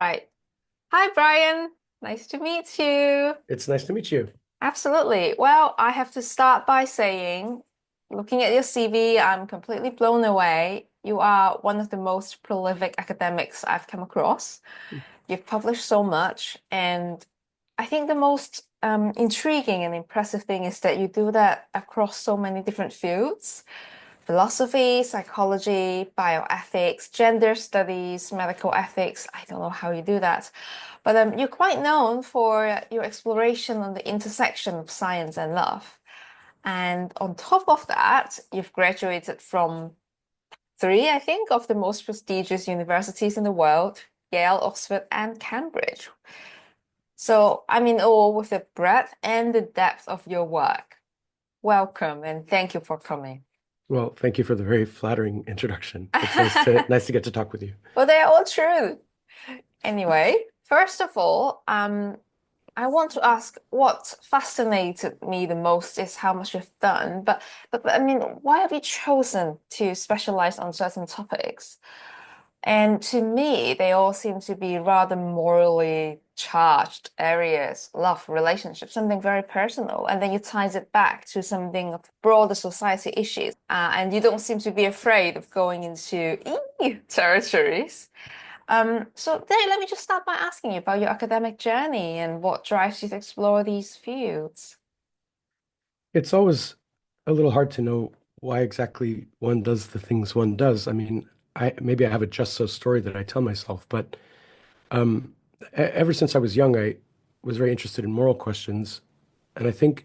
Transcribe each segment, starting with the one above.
Right. Hi, Brian. Nice to meet you. It's nice to meet you. Absolutely. Well, I have to start by saying, looking at your CV, I'm completely blown away. You are one of the most prolific academics I've come across. You've published so much, and I think the most intriguing and impressive thing is that you do that across so many different fields. Philosophy, psychology, bioethics, gender studies, medical ethics. I don't know how you do that. But you're quite known for your exploration on the intersection of science and love. And on top of that, you've graduated from three, I think, of the most prestigious universities in the world, Yale, Oxford, and Cambridge. So I'm in awe with the breadth and the depth of your work. Welcome and thank you for coming. Well, thank you for the very flattering introduction. It's nice to get to talk with you. Well, they're all true. Anyway, first of all, I want to ask what fascinated me the most is how much you've done. But I mean, why have you chosen to specialize on certain topics? And to me, they all seem to be rather morally charged areas, love, relationships, something very personal. And then you ties it back to something of broader society issues. And you don't seem to be afraid of going into territories. So then let me just start by asking you about your academic journey and what drives you to explore these fields. It's always a little hard to know why exactly one does the things one does. I mean, I have a just so story that I tell myself, but um, ever since I was young, I was very interested in moral questions, and I think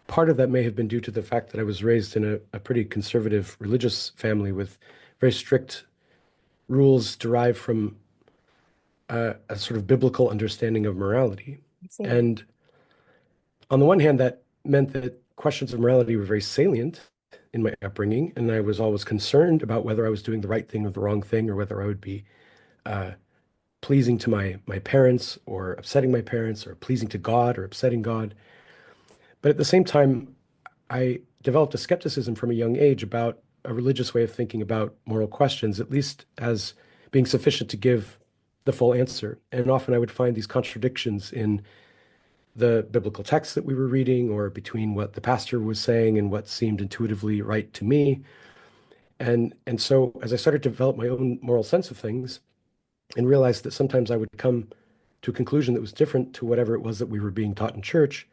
part of that may have been due to the fact that I was raised in a pretty conservative religious family with very strict rules derived from a sort of biblical understanding of morality. I see. And on the one hand, that meant that questions of morality were very salient in my upbringing, and I was always concerned about whether I was doing the right thing or the wrong thing, or whether I would be uh, pleasing to my parents or upsetting my parents, or pleasing to God or upsetting God. But at the same time, I developed a skepticism from a young age about a religious way of thinking about moral questions, at least as being sufficient to give the full answer. And often I would find these contradictions in the biblical text that we were reading or between what the pastor was saying and what seemed intuitively right to me. And so as I started to develop my own moral sense of things and realized that sometimes I would come to a conclusion that was different to whatever it was that we were being taught in church,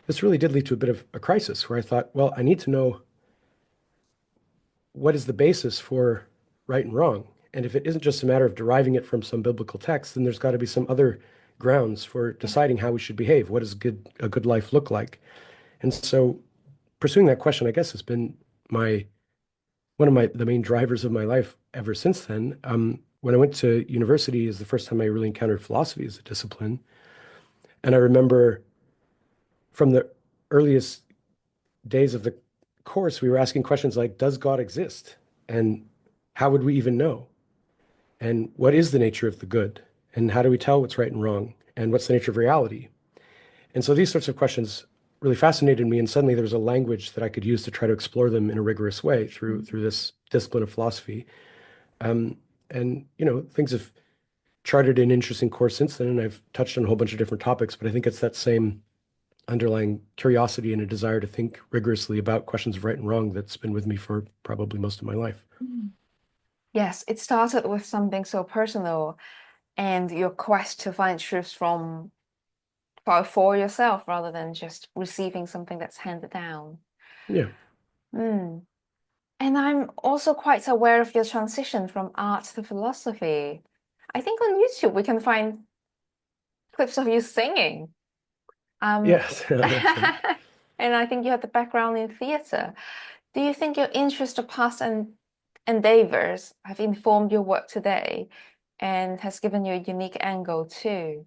this really did lead to a bit of a crisis where I thought, well, I need to know what is the basis for right and wrong. And if it isn't just a matter of deriving it from some biblical text, then there's got to be some other grounds for Yeah. deciding how we should behave. What does a good life look like? And so pursuing that question, I guess, has been my one of my the main drivers of my life ever since then. When I went to university is the first time I really encountered philosophy as a discipline. And I remember from the earliest days of the course, we were asking questions like, does God exist? And how would we even know? And what is the nature of the good? And how do we tell what's right and wrong? And what's the nature of reality? And so these sorts of questions really fascinated me. And suddenly there was a language that I could use to try to explore them in a rigorous way through this discipline of philosophy. Um, and things have charted an interesting course since then, and I've touched on a whole bunch of different topics. But I think it's that same underlying curiosity and a desire to think rigorously about questions of right and wrong that's been with me for probably most of my life. Mm. Yes, it started with something so personal and your quest to find truth from for yourself rather than just receiving something that's handed down. Yeah. Mm. And I'm also quite aware of your transition from art to philosophy. I think on YouTube we can find clips of you singing. Um, Yes, that's right. and I think you had the background in theatre. Do you think your interest of past and endeavors have informed your work today and has given you a unique angle too?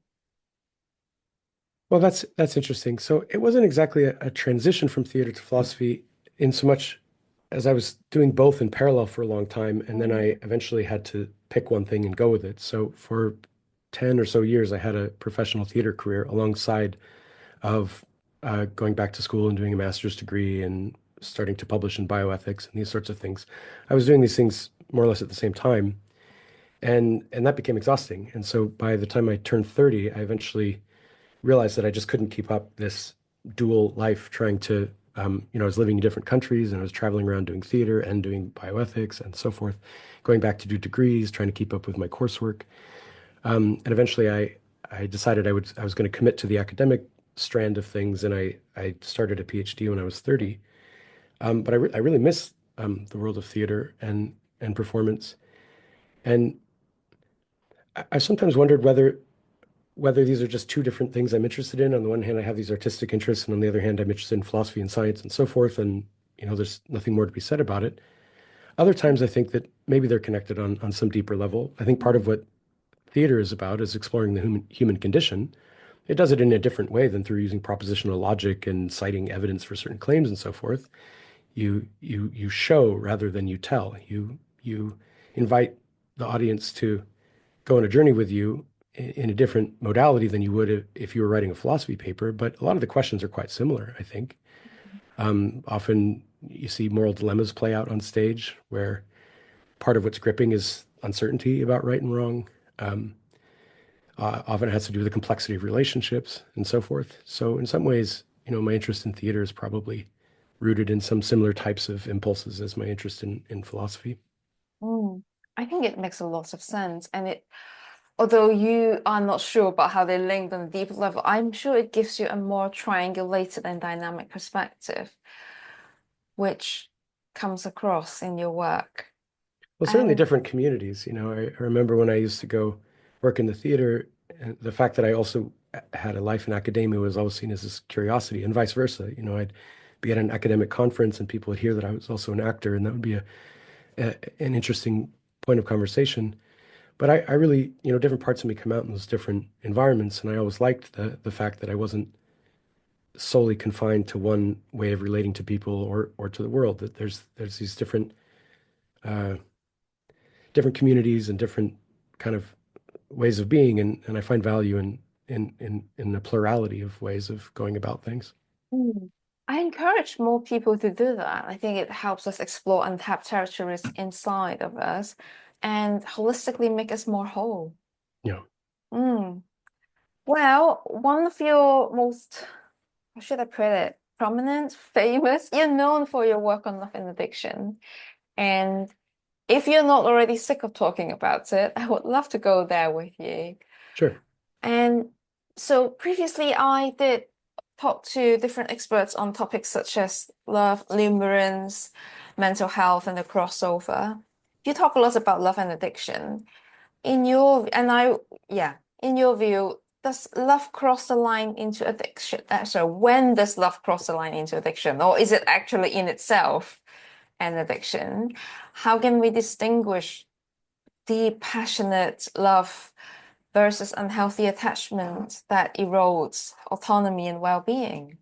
Well, that's interesting. So it wasn't exactly a transition from theater to philosophy in so much as I was doing both in parallel for a long time, and then Mm. I eventually had to pick one thing and go with it. So for 10 or so years, I had a professional theater career alongside of going back to school and doing a master's degree and starting to publish in bioethics and these sorts of things. I was doing these things more or less at the same time. And that became exhausting. And so by the time I turned 30, I eventually realized that I just couldn't keep up this dual life trying to, I was living in different countries and I was traveling around doing theater and doing bioethics and so forth, going back to do degrees, trying to keep up with my coursework. And eventually I decided I was going to commit to the academic strand of things. And I started a PhD when I was 30. But I really miss the world of theater and performance. And I've sometimes wondered whether these are just two different things I'm interested in. On the one hand, I have these artistic interests, and on the other hand, I'm interested in philosophy and science and so forth. And there's nothing more to be said about it. Other times, I think that maybe they're connected on some deeper level. I think part of what theater is about is exploring the human condition. It does it in a different way than through using propositional logic and citing evidence for certain claims and so forth. You show rather than you tell. You invite the audience to go on a journey with you in a different modality than you would if you were writing a philosophy paper. But a lot of the questions are quite similar, I think. Often you see moral dilemmas play out on stage where part of what's gripping is uncertainty about right and wrong. Um, Often it has to do with the complexity of relationships and so forth. So in some ways, my interest in theater is probably rooted in some similar types of impulses as my interest in philosophy. Mm. I think it makes a lot of sense. And although you are not sure about how they linked on a deeper level, I'm sure it gives you a more triangulated and dynamic perspective, which comes across in your work. Well, certainly And different communities. I remember when I used to go work in the theater, and the fact that I also had a life in academia was always seen as this curiosity, and vice versa. I'd be at an academic conference and people would hear that I was also an actor, and that would be an interesting point of conversation. But I really, different parts of me come out in those different environments, and I always liked the fact that I wasn't solely confined to one way of relating to people or to the world. That there's these uh, different communities and different kind of ways of being, and I find value in the plurality of ways of going about things. mm, I encourage more people to do that. I think it helps us explore untapped territories inside of us and holistically make us more whole. Yeah, Mm. Well, one of your most, how should I put it, prominent, famous, you're known for your work on love and addiction. And if you're not already sick of talking about it, I would love to go there with you. sure. And so previously I did talk to different experts on topics such as love, limerence, mental health, and the crossover. You talk a lot about love and addiction. Yeah, in your view, does love cross the line into addiction? So when does love cross the line into addiction? Or is it actually in itself an addiction? How can we distinguish deep, passionate love versus unhealthy attachment that erodes autonomy and well-being?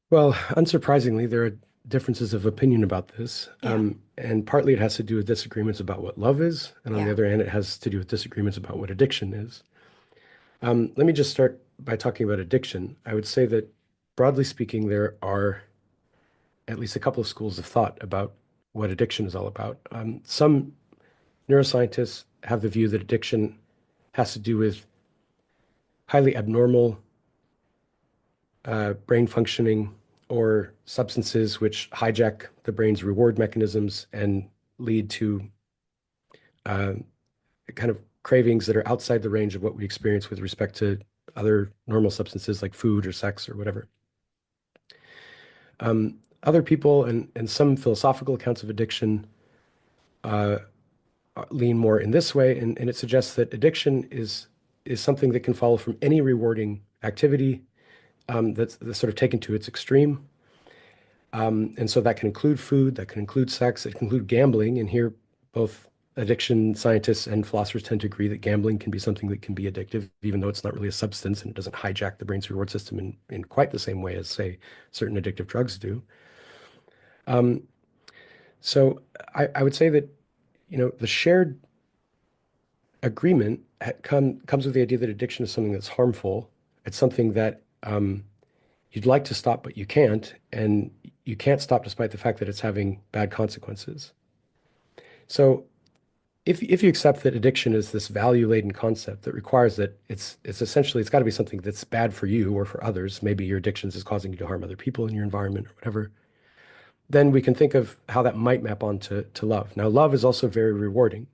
Well, unsurprisingly, there are differences of opinion about this, Yeah, and partly it has to do with disagreements about what love is, and on the yeah. other hand, it has to do with disagreements about what addiction is. Let me just start by talking about addiction. I would say that, broadly speaking, there are at least a couple of schools of thought about what addiction is all about. Some neuroscientists have the view that addiction has to do with highly abnormal brain functioning or substances which hijack the brain's reward mechanisms and lead to uh, kind of cravings that are outside the range of what we experience with respect to other normal substances like food or sex or whatever. Other people and some philosophical accounts of addiction uh, lean more in this way, and it suggests that addiction is something that can follow from any rewarding activity that's sort of taken to its extreme. And so that can include food, that can include sex, it can include gambling. And here, both addiction scientists and philosophers tend to agree that gambling can be something that can be addictive, even though it's not really a substance and it doesn't hijack the brain's reward system in quite the same way as, say, certain addictive drugs do. Um, so I would say that, the shared agreement comes with the idea that addiction is something that's harmful. It's something that you'd like to stop, but you can't. And you can't stop despite the fact that it's having bad consequences. So if you accept that addiction is this value-laden concept that requires that it's essentially it's got to be something that's bad for you or for others, maybe your addictions is causing you to harm other people in your environment or whatever, then we can think of how that might map onto to love. Now, love is also very rewarding.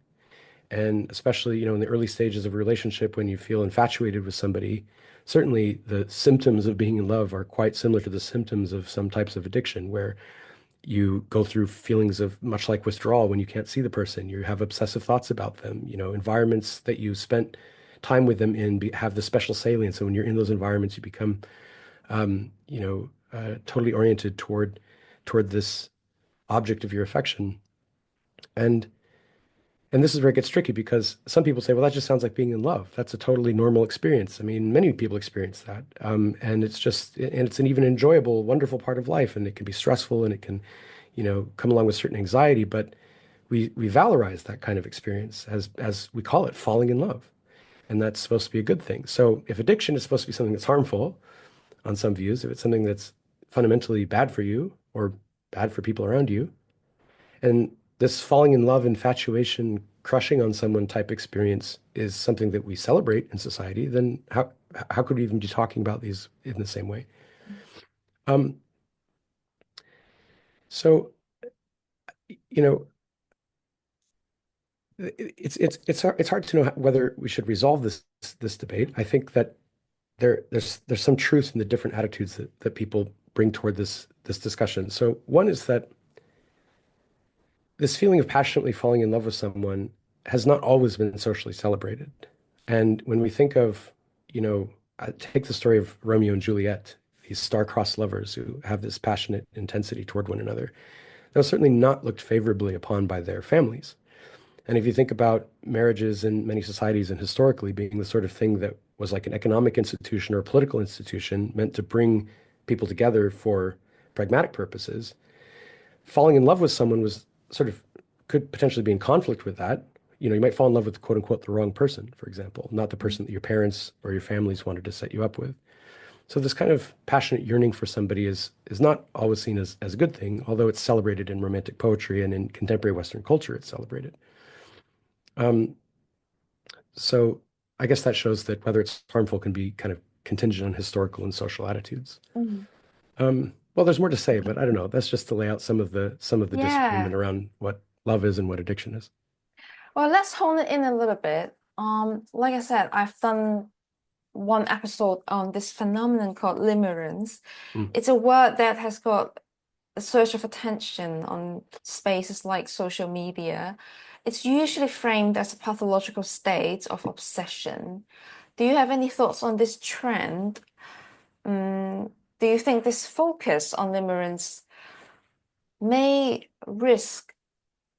And especially, in the early stages of a relationship when you feel infatuated with somebody, certainly the symptoms of being in love are quite similar to the symptoms of some types of addiction, where you go through feelings of much like withdrawal when you can't see the person. You have obsessive thoughts about them. Environments that you spent time with them in have the special salience. And when you're in those environments, you become, totally oriented toward this object of your affection. And And this is where it gets tricky because some people say, well, that just sounds like being in love. That's a totally normal experience. I mean, many people experience that. And it's an even enjoyable, wonderful part of life. And it can be stressful and it can, come along with certain anxiety. But we valorize that kind of experience as we call it, falling in love. And that's supposed to be a good thing. So if addiction is supposed to be something that's harmful on some views, if it's something that's fundamentally bad for you or bad for people around you, and this falling in love, infatuation, crushing on someone type experience is something that we celebrate in society, then how could we even be talking about these in the same way? Um, so, you know, it's hard to know whether we should resolve this debate. I think that there's some truth in the different attitudes that people bring toward this discussion. So one is that this feeling of passionately falling in love with someone has not always been socially celebrated. And when we think of, take the story of Romeo and Juliet, these star-crossed lovers who have this passionate intensity toward one another, that was certainly not looked favorably upon by their families. And if you think about marriages in many societies and historically being the sort of thing that was like an economic institution or a political institution meant to bring people together for pragmatic purposes, falling in love with someone was sort of could potentially be in conflict with that. You might fall in love with quote unquote the wrong person, for example, not the person that your parents or your families wanted to set you up with. So this kind of passionate yearning for somebody is not always seen as a good thing, although it's celebrated in romantic poetry and in contemporary Western culture, it's celebrated. Um, so I guess that shows that whether it's harmful can be kind of contingent on historical and social attitudes. Mm. Well, there's more to say, but I don't know. That's just to lay out some of the disagreement Yeah. around what love is and what addiction is. Well, let's hone it in a little bit. Like I said, I've done one episode on this phenomenon called limerence. Mm, It's a word that has got a surge of attention on spaces like social media. It's usually framed as a pathological state of obsession. Do you have any thoughts on this trend? Do you think this focus on limerence may risk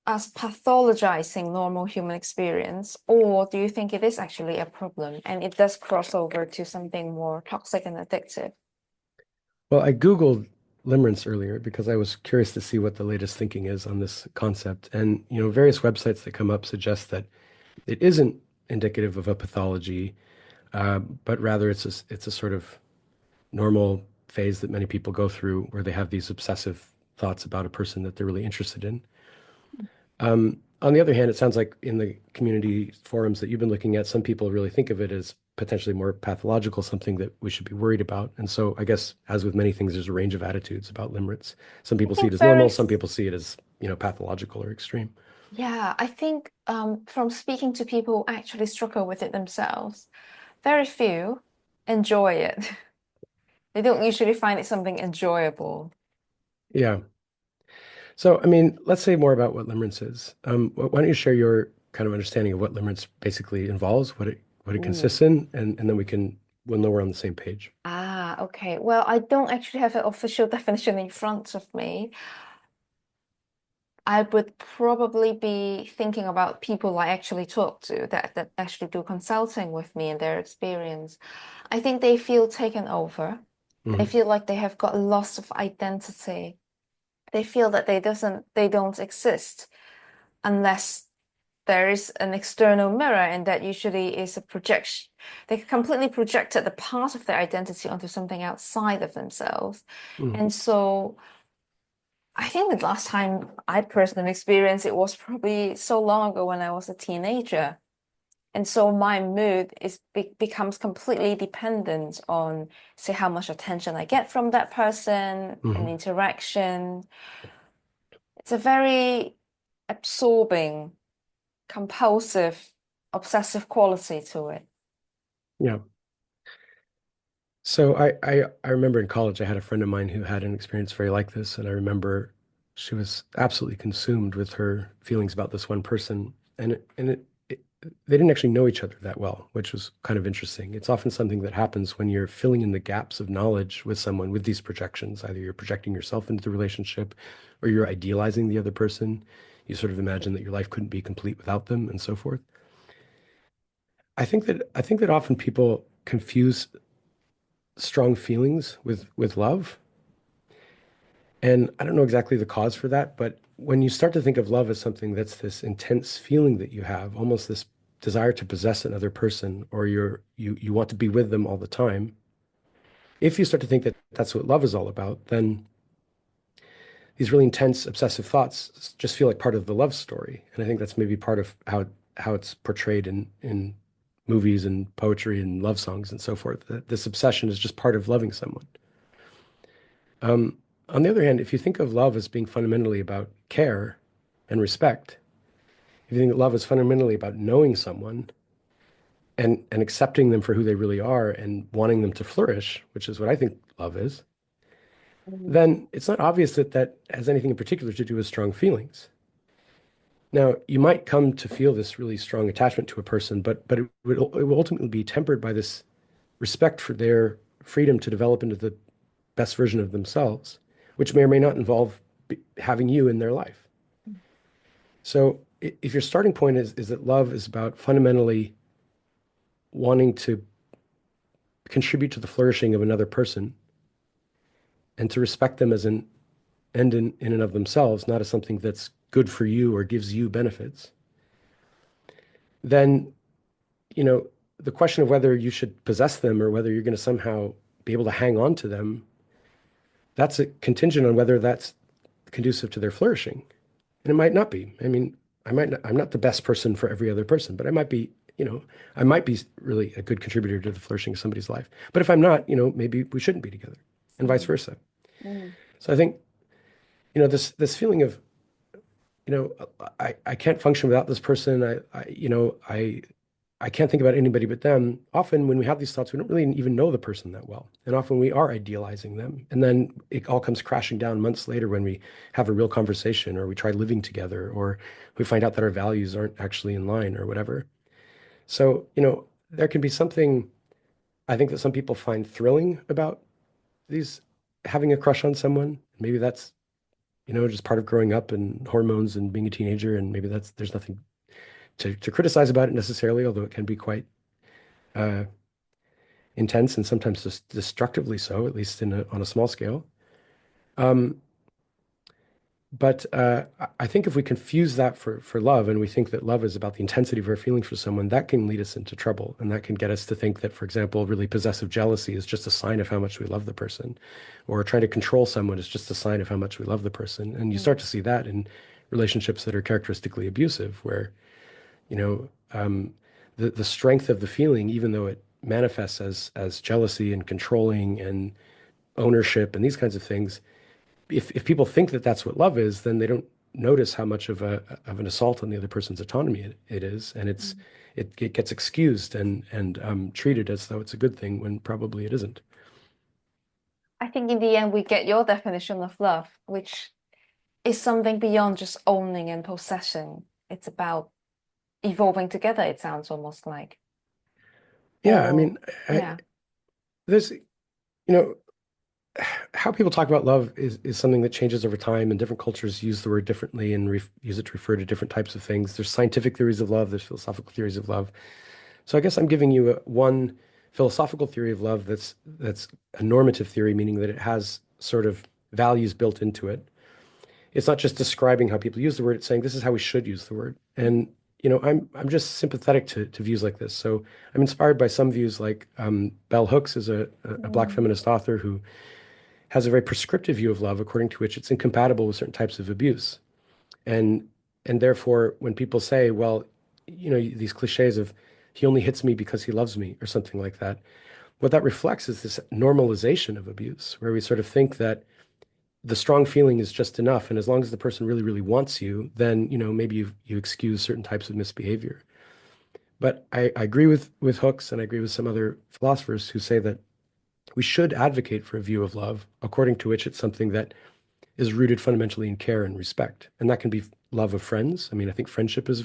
us pathologizing normal human experience, or do you think it is actually a problem and it does cross over to something more toxic and addictive? Well, I Googled limerence earlier because I was curious to see what the latest thinking is on this concept. And, various websites that come up suggest that it isn't indicative of a pathology, but rather it's a sort of normal phase that many people go through where they have these obsessive thoughts about a person that they're really interested in. On the other hand, it sounds like in the community forums that you've been looking at, some people really think of it as potentially more pathological, something that we should be worried about. And so I guess, as with many things, there's a range of attitudes about limerence. Some I people see it think as very, normal, some people see it as, pathological or extreme. yeah, I think from speaking to people who actually struggle with it themselves, very few enjoy it. They don't usually find it something enjoyable. Yeah. So, I mean, let's say more about what limerence is. Why don't you share your kind of understanding of what limerence basically involves, what it Ooh. consists in, and then we'll know we're on the same page. Ah, okay. Well, I don't actually have an official definition in front of me. I would probably be thinking about people I actually talk to that actually do consulting with me and their experience. I think they feel taken over. They Hmm. feel like they have got loss of identity. They feel that they don't exist unless there is an external mirror, and that usually is a projection. They completely projected the part of their identity onto something outside of themselves. Hmm. And so I think the last time I personally experienced it was probably so long ago when I was a teenager. And so my mood becomes completely dependent on, say, how much attention I get from that person, an Hmm. interaction. It's a very absorbing, compulsive, obsessive quality to it. Yeah. So I remember in college I had a friend of mine who had an experience very like this, and I remember she was absolutely consumed with her feelings about this one person, and they didn't actually know each other that well, which was kind of interesting. It's often something that happens when you're filling in the gaps of knowledge with someone with these projections. Either you're projecting yourself into the relationship, or you're idealizing the other person. You sort of imagine that your life couldn't be complete without them, and so forth. I think that often people confuse strong feelings with love. And I don't know exactly the cause for that, but when you start to think of love as something that's this intense feeling that you have, almost this desire to possess another person, or you want to be with them all the time, if you start to think that that's what love is all about, then these really intense obsessive thoughts just feel like part of the love story. And I think that's maybe part of how it's portrayed in movies and poetry and love songs and so forth. That this obsession is just part of loving someone. Um, on the other hand, if you think of love as being fundamentally about care and respect, if you think that love is fundamentally about knowing someone and accepting them for who they really are and wanting them to flourish, which is what I think love is, Mm. then it's not obvious that that has anything in particular to do with strong feelings. Now, you might come to feel this really strong attachment to a person, but it will ultimately be tempered by this respect for their freedom to develop into the best version of themselves, which may or may not involve having you in their life. So if your starting point is that love is about fundamentally wanting to contribute to the flourishing of another person and to respect them as an end in and of themselves, not as something that's good for you or gives you benefits, then, you know, the question of whether you should possess them or whether you're going to somehow be able to hang on to them, that's a contingent on whether that's conducive to their flourishing. And it might not be. I mean, I'm not the best person for every other person, but I might be, I might be really a good contributor to the flourishing of somebody's life. But if I'm not, maybe we shouldn't be together and vice Mm. versa. Mm. So I think, this feeling of, I can't function without this person. I can't think about anybody but them. Often when we have these thoughts, we don't really even know the person that well. And often we are idealizing them. And then it all comes crashing down months later when we have a real conversation or we try living together or we find out that our values aren't actually in line or whatever. So, there can be something I think that some people find thrilling about these having a crush on someone. Maybe that's, just part of growing up and hormones and being a teenager. And maybe there's nothing to criticize about it necessarily, although it can be quite uh, intense and sometimes just destructively so, at least on a small scale. Um, but I think if we confuse that for love and we think that love is about the intensity of our feelings for someone, that can lead us into trouble. And that can get us to think that, for example, really possessive jealousy is just a sign of how much we love the person, or trying to control someone is just a sign of how much we love the person. And you start Mm. to see that in relationships that are characteristically abusive, where, you know, um, the strength of the feeling, even though it manifests as jealousy and controlling and ownership and these kinds of things, if people think that that's what love is, then they don't notice how much of an assault on the other person's autonomy it is, and Mm. it gets excused and treated as though it's a good thing when probably it isn't. I think in the end, we get your definition of love, which is something beyond just owning and possession. It's about evolving together, it sounds almost like. Yeah, I Or, mean, yeah. there's know how people talk about love is something that changes over time, and different cultures use the word differently and use it to refer to different types of things. There's scientific theories of love, there's philosophical theories of love. So I guess I'm giving you one philosophical theory of love that's a normative theory, meaning that it has sort of values built into it. It's not just describing how people use the word, it's saying this is how we should use the word. And I'm just sympathetic to views like this. So I'm inspired by some views like Bell Hooks is a black Mm. feminist author who has a very prescriptive view of love according to which it's incompatible with certain types of abuse. And and therefore, when people say, well, these cliches of he only hits me because he loves me or something like that, what that reflects is this normalization of abuse, where we sort of think that the strong feeling is just enough, and as long as the person really, really wants you, then maybe you excuse certain types of misbehavior. But I agree with Hooks, and I agree with some other philosophers who say that we should advocate for a view of love according to which it's something that is rooted fundamentally in care and respect. And that can be love of friends. I mean, I think friendship is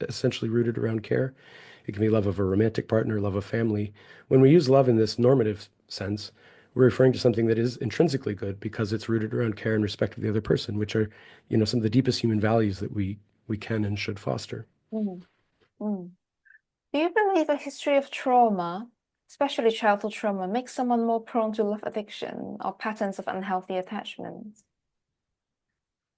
essentially rooted around care. It can be love of a romantic partner, love of family. When we use love in this normative sense, we're referring to something that is intrinsically good because it's rooted around care and respect of the other person, which are, some of the deepest human values that we can and should foster. Mm, mm. Do you believe a history of trauma, especially childhood trauma, makes someone more prone to love addiction or patterns of unhealthy attachment?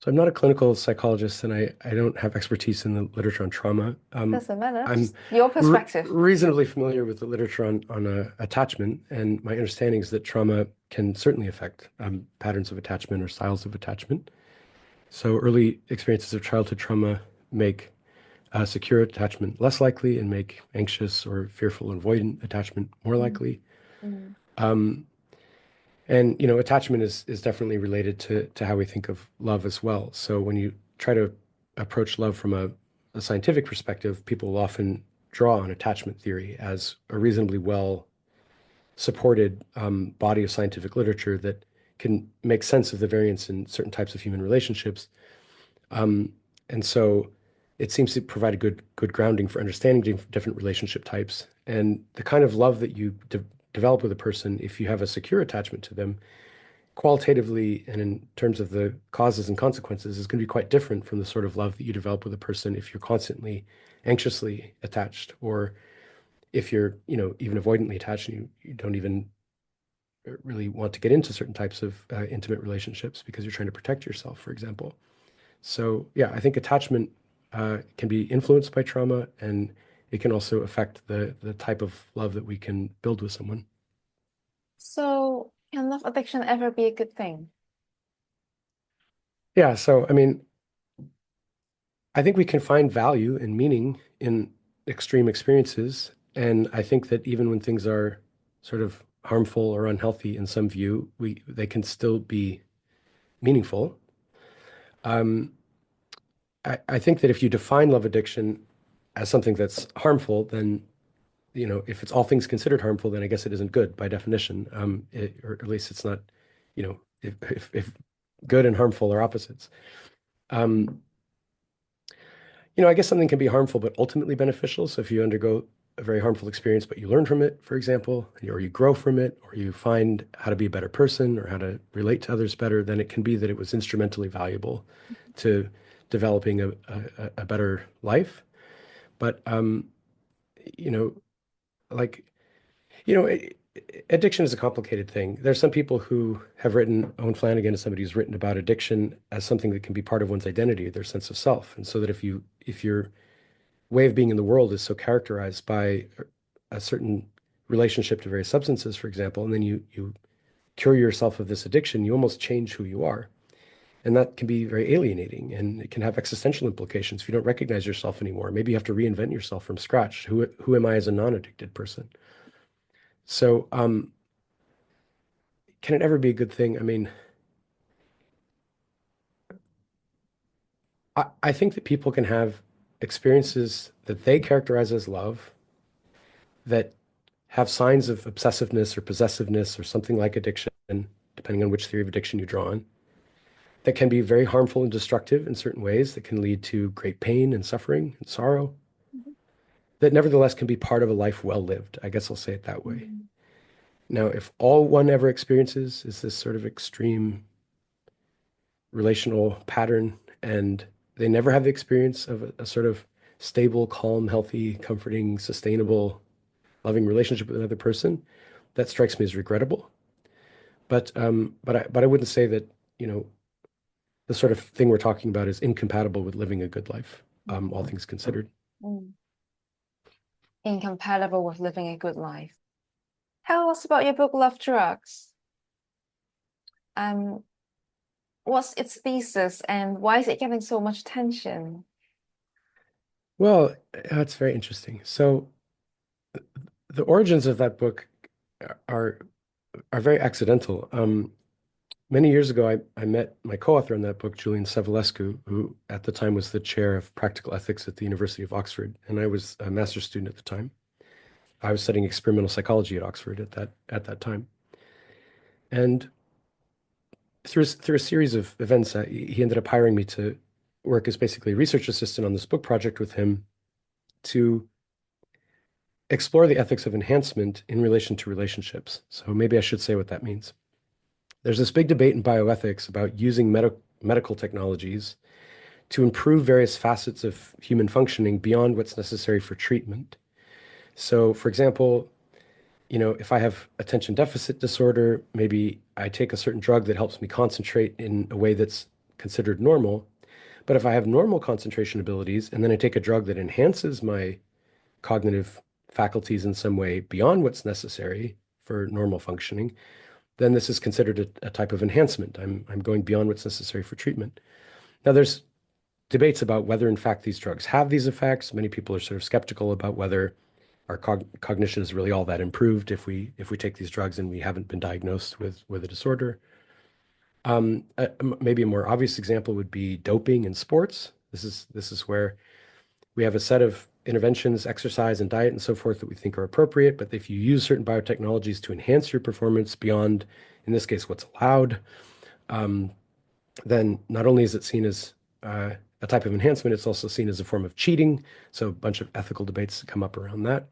So I'm not a clinical psychologist and I don't have expertise in the literature on trauma. Doesn't matter, I'm just your perspective. reasonably familiar with the literature on attachment, and my understanding is that trauma can certainly affect patterns of attachment or styles of attachment. So early experiences of childhood trauma make secure attachment less likely and make anxious or fearful and avoidant attachment more Mm, likely. mm, Um, And attachment is definitely related to how we think of love as well. So when you try to approach love from a scientific perspective, people will often draw on attachment theory as a reasonably well supported body of scientific literature that can make sense of the variance in certain types of human relationships. Um, and so it seems to provide a good grounding for understanding different relationship types and the kind of love that you develop with a person if you have a secure attachment to them qualitatively and in terms of the causes and consequences is going to be quite different from the sort of love that you develop with a person if you're constantly anxiously attached or if you're, even avoidantly attached and you don't even really want to get into certain types of intimate relationships because you're trying to protect yourself, for example. So, yeah, I think attachment can be influenced by trauma and it can also affect the type of love that we can build with someone. So, can love addiction ever be a good thing? Yeah, so I mean, I think we can find value and meaning in extreme experiences. And I think that even when things are sort of harmful or unhealthy in some view, they can still be meaningful. Um, I think that if you define love addiction as something that's harmful, then, if it's all things considered harmful, then I guess it isn't good by definition. Or at least it's not, if good and harmful are opposites. Um, I guess something can be harmful but ultimately beneficial. So if you undergo a very harmful experience, but you learn from it, for example, or you grow from it, or you find how to be a better person or how to relate to others better, then it can be that it was instrumentally valuable to developing a better life. But you know, like you know, it, addiction is a complicated thing. There's some people who have written, Owen Flanagan is somebody who's written about addiction as something that can be part of one's identity, their sense of self, and so that if you're way of being in the world is so characterized by a certain relationship to various substances, for example, and then you cure yourself of this addiction, you almost change who you are. And that can be very alienating and it can have existential implications if you don't recognize yourself anymore. Maybe you have to reinvent yourself from scratch. Who am I as a non-addicted person? So, can it ever be a good thing? I mean, I think that people can have experiences that they characterize as love that have signs of obsessiveness or possessiveness or something like addiction, depending on which theory of addiction you draw on, that can be very harmful and destructive in certain ways, that can lead to great pain and suffering and sorrow, that nevertheless can be part of a life well lived. I guess I'll say it that way. Mm, Now, if all one ever experiences is this sort of extreme relational pattern and they never have the experience of a sort of stable, calm, healthy, comforting, sustainable, loving relationship with another person, that strikes me as regrettable. But I wouldn't say that, you know, the sort of thing we're talking about is incompatible with living a good life, mm, all things considered. mm. Incompatible with living a good life. Tell us about your book, Love Drugs. Um, what's its thesis and why is it getting so much attention? Well, that's very interesting. So the origins of that book are are very accidental. Many years ago, I met my co-author on that book, Julian Savulescu, who at the time was the chair of practical ethics at the University of Oxford, and I was a master's student at the time. I was studying experimental psychology at Oxford at that time, and through a series of events, he ended up hiring me to work as basically a research assistant on this book project with him to explore the ethics of enhancement in relation to relationships. So maybe I should say what that means. There's this big debate in bioethics about using medical technologies to improve various facets of human functioning beyond what's necessary for treatment. So, for example, if I have attention deficit disorder, maybe I take a certain drug that helps me concentrate in a way that's considered normal. But if I have normal concentration abilities and then I take a drug that enhances my cognitive faculties in some way beyond what's necessary for normal functioning, then this is considered a type of enhancement. I'm going beyond what's necessary for treatment. Now, there's debates about whether, in fact, these drugs have these effects. Many people are sort of skeptical about whether our cognition is really all that improved if we take these drugs and we haven't been diagnosed with a disorder. Maybe a more obvious example would be doping in sports. This is where we have a set of interventions, exercise and diet and so forth that we think are appropriate. But if you use certain biotechnologies to enhance your performance beyond, in this case, what's allowed, then not only is it seen as a type of enhancement, it's also seen as a form of cheating. So a bunch of ethical debates come up around that.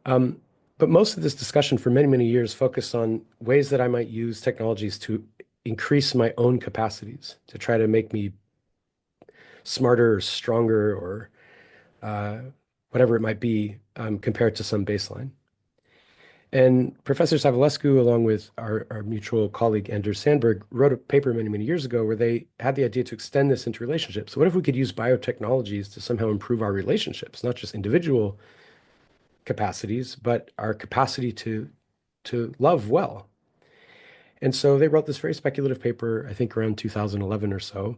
But most of this discussion for many, many years focused on ways that I might use technologies to increase my own capacities, to try to make me smarter or stronger or uh, whatever it might be compared to some baseline. And Professor Savulescu, along with our mutual colleague Anders Sandberg, wrote a paper many, many years ago where they had the idea to extend this into relationships. So what if we could use biotechnologies to somehow improve our relationships, not just individual capacities, but our capacity to love well? And so they wrote this very speculative paper, I think around 2011 or so.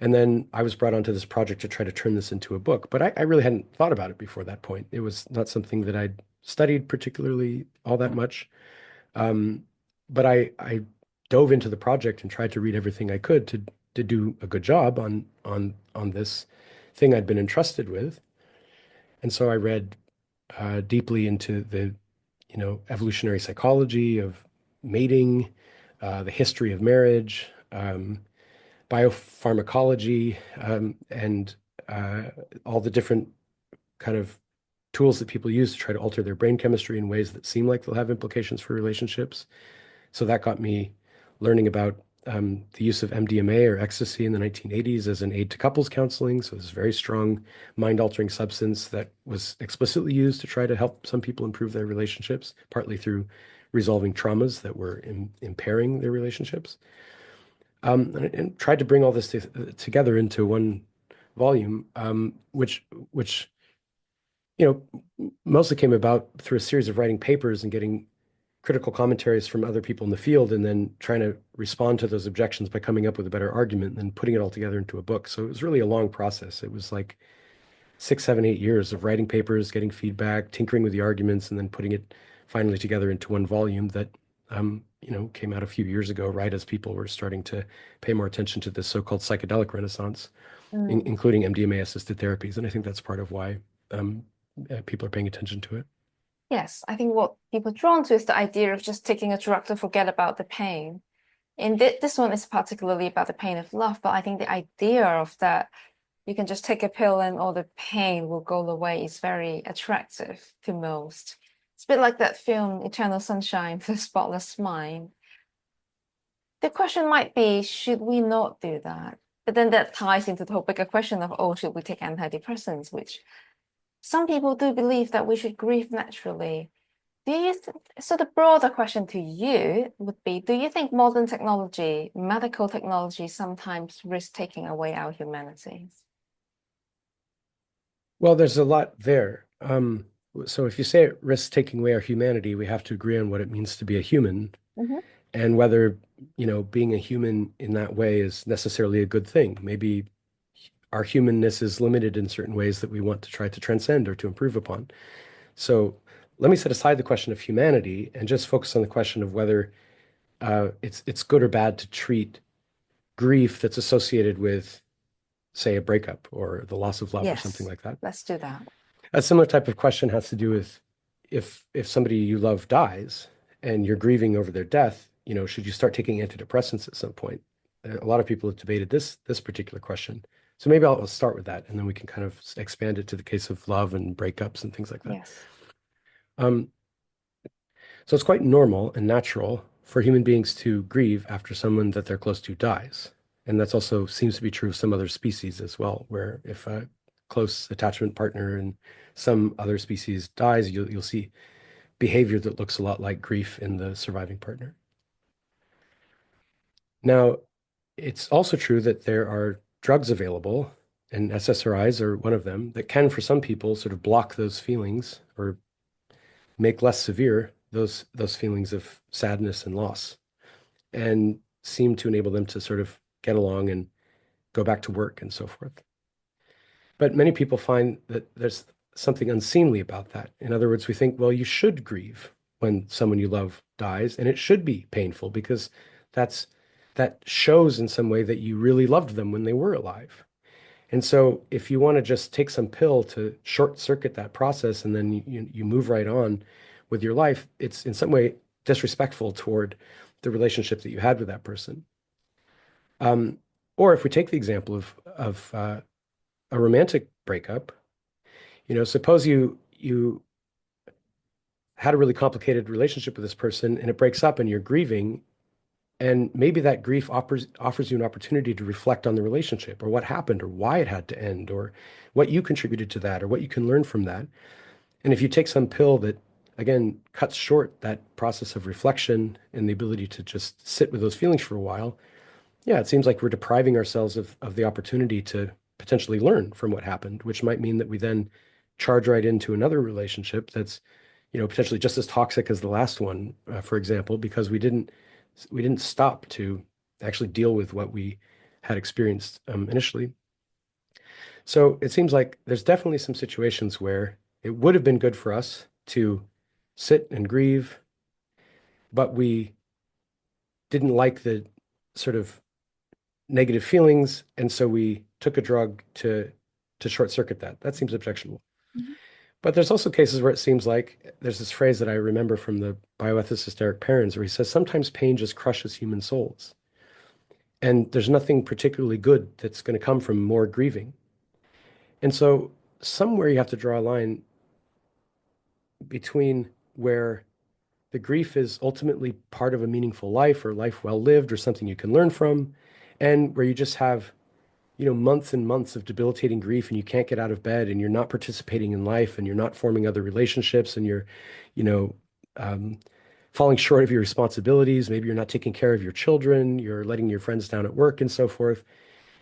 And then I was brought onto this project to try to turn this into a book. But I really hadn't thought about it before that point. It was not something that I'd studied particularly all that much. Um, but I dove into the project and tried to read everything I could to do a good job on this thing I'd been entrusted with. And so I read deeply into the, evolutionary psychology of mating, the history of marriage, biopharmacology, and uh, all the different kind of tools that people use to try to alter their brain chemistry in ways that seem like they'll have implications for relationships. So that got me learning about the use of MDMA or ecstasy in the 1980s as an aid to couples counseling. So this very strong mind-altering substance that was explicitly used to try to help some people improve their relationships, partly through resolving traumas that were impairing their relationships. And tried to bring all this together into one volume, which mostly came about through a series of writing papers and getting critical commentaries from other people in the field, and then trying to respond to those objections by coming up with a better argument and then putting it all together into a book. So it was really a long process. It was like 6, 7, 8 years of writing papers, getting feedback, tinkering with the arguments, and then putting it finally together into one volume that came out a few years ago, right as people were starting to pay more attention to this so-called psychedelic renaissance, Mm. including MDMA-assisted therapies. And I think that's part of why people are paying attention to it. Yes, I think what people are drawn to is the idea of just taking a drug to forget about the pain. And this one is particularly about the pain of love, but I think the idea of that you can just take a pill and all the pain will go away is very attractive to most. It's a bit like that film Eternal Sunshine of the Spotless Mind. The question might be, should we not do that? But then that ties into the whole bigger question of, oh, should we take antidepressants, which some people do believe that we should grieve naturally. Do you th So the broader question to you would be, do you think modern technology, medical technology, sometimes risk taking away our humanity? Well, there's a lot there. So if you say it risks taking away our humanity, we have to agree on what it means to be a human. Hmm. and whether, being a human in that way is necessarily a good thing. Maybe our humanness is limited in certain ways that we want to try to transcend or to improve upon. So let me set aside the question of humanity and just focus on the question of whether it's good or bad to treat grief that's associated with, say, a breakup or the loss of love or something Yes, like that. let's do that. A similar type of question has to do with if somebody you love dies and you're grieving over their death, should you start taking antidepressants at some point? A lot of people have debated this particular question. So maybe I'll start with that, and then we can kind of expand it to the case of love and breakups and things like that. Yes. Um, so it's quite normal and natural for human beings to grieve after someone that they're close to dies. And that's also seems to be true of some other species as well, where if a close attachment partner in some other species dies, you'll see behavior that looks a lot like grief in the surviving partner. Now, it's also true that there are drugs available, and SSRIs are one of them, that can, for some people, sort of block those feelings or make less severe those feelings of sadness and loss, and seem to enable them to sort of get along and go back to work and so forth. But many people find that there's something unseemly about that. In other words, we think, well, you should grieve when someone you love dies, and it should be painful because that's that shows in some way that you really loved them when they were alive. And so if you want to just take some pill to short circuit that process and then you move right on with your life, it's in some way disrespectful toward the relationship that you had with that person. Um, or if we take the example of a romantic breakup, suppose you had a really complicated relationship with this person and it breaks up and you're grieving, and maybe that grief offers you an opportunity to reflect on the relationship or what happened or why it had to end or what you contributed to that or what you can learn from that. And if you take some pill that again cuts short that process of reflection and the ability to just sit with those feelings for a while, yeah, it seems like we're depriving ourselves of the opportunity to potentially learn from what happened, which might mean that we then charge right into another relationship that's, potentially just as toxic as the last one, for example, because we didn't stop to actually deal with what we had experienced initially. So it seems like there's definitely some situations where it would have been good for us to sit and grieve, but we didn't like the sort of negative feelings, and so we took a drug to short circuit that. That seems objectionable. Mhm. But there's also cases where it seems like there's this phrase that I remember from the bioethicist Eric Perrins, where he says sometimes pain just crushes human souls. And there's nothing particularly good that's going to come from more grieving. And so somewhere you have to draw a line between where the grief is ultimately part of a meaningful life or life well lived or something you can learn from, and where you just have, months and months of debilitating grief and you can't get out of bed and you're not participating in life and you're not forming other relationships and you're, you know, um, falling short of your responsibilities. Maybe you're not taking care of your children, you're letting your friends down at work and so forth.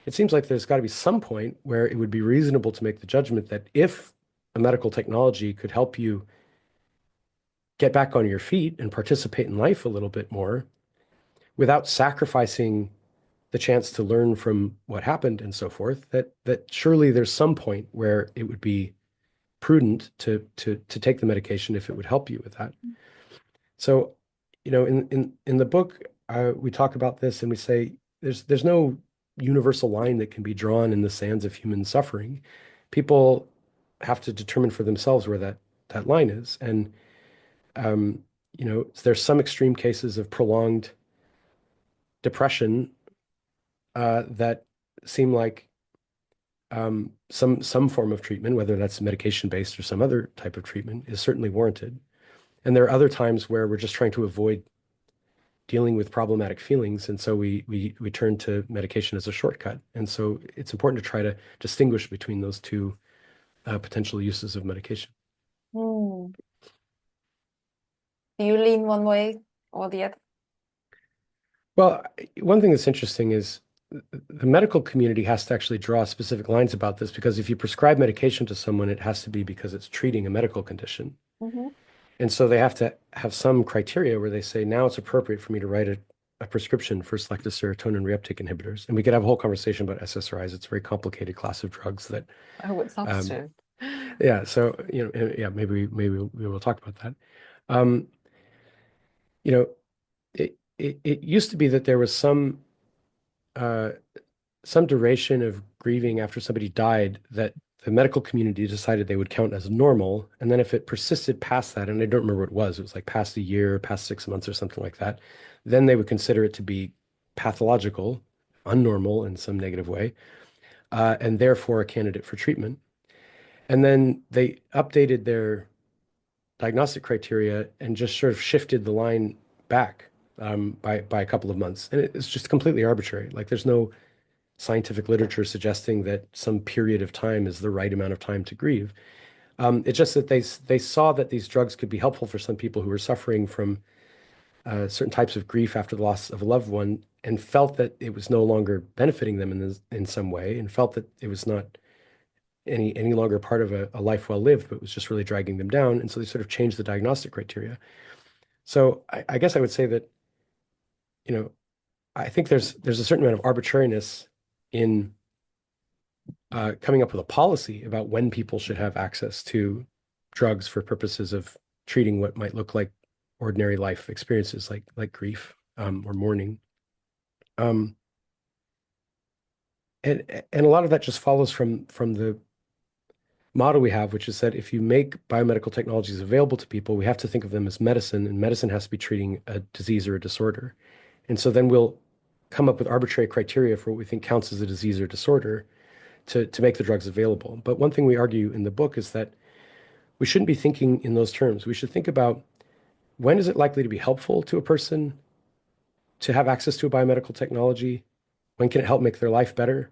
It seems like there's got to be some point where it would be reasonable to make the judgment that if a medical technology could help you get back on your feet and participate in life a little bit more without sacrificing the chance to learn from what happened and so forth, that surely there's some point where it would be prudent to take the medication if it would help you with that. So, in the book, we talk about this and we say there's no universal line that can be drawn in the sands of human suffering. People have to determine for themselves where that line is. And there's some extreme cases of prolonged depression that seem like some form of treatment, whether that's medication based or some other type of treatment, is certainly warranted. And there are other times where we're just trying to avoid dealing with problematic feelings, and so we turn to medication as a shortcut. And so it's important to try to distinguish between those two potential uses of medication. Hmm. Do you lean one way or the other? Well, one thing that's interesting is the medical community has to actually draw specific lines about this because if you prescribe medication to someone, it has to be because it's treating a medical condition. Hmm. And so they have to have some criteria where they say, now it's appropriate for me to write a prescription for selective serotonin reuptake inhibitors. And we could have a whole conversation about SSRIs. It's a very complicated class of drugs that, I would love um, to. yeah. So, yeah, maybe we will talk about that. Um, you know, it used to be that there was uh, some duration of grieving after somebody died that the medical community decided they would count as normal. And then if it persisted past that, and I don't remember what it was like past a year, past 6 months or something like that, then they would consider it to be pathological, unnormal in some negative way, and therefore a candidate for treatment. And then they updated their diagnostic criteria and just sort of shifted the line back by a couple of months. And it's just completely arbitrary. Like there's no scientific literature suggesting that some period of time is the right amount of time to grieve. It's just that they saw that these drugs could be helpful for some people who were suffering from certain types of grief after the loss of a loved one, and felt that it was no longer benefiting them in some way, and felt that it was not any longer part of a life well lived, but was just really dragging them down. And so they sort of changed the diagnostic criteria. So I guess I would say that, you know, I think there's a certain amount of arbitrariness in coming up with a policy about when people should have access to drugs for purposes of treating what might look like ordinary life experiences like grief or mourning. Um, and a lot of that just follows from the model we have, which is that if you make biomedical technologies available to people, we have to think of them as medicine, and medicine has to be treating a disease or a disorder. And so then we'll come up with arbitrary criteria for what we think counts as a disease or disorder to make the drugs available. But one thing we argue in the book is that we shouldn't be thinking in those terms. We should think about when is it likely to be helpful to a person to have access to a biomedical technology? When can it help make their life better?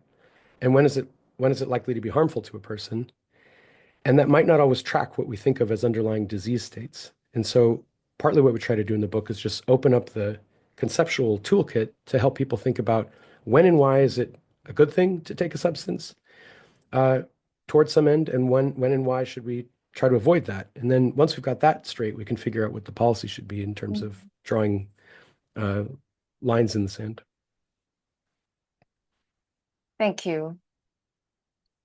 And when is it likely to be harmful to a person? And that might not always track what we think of as underlying disease states. And so partly what we try to do in the book is just open up the conceptual toolkit to help people think about when and why is it a good thing to take a substance uh, towards some end, and when and why should we try to avoid that? And then once we've got that straight, we can figure out what the policy should be in terms of drawing uh, lines in the sand. Thank you.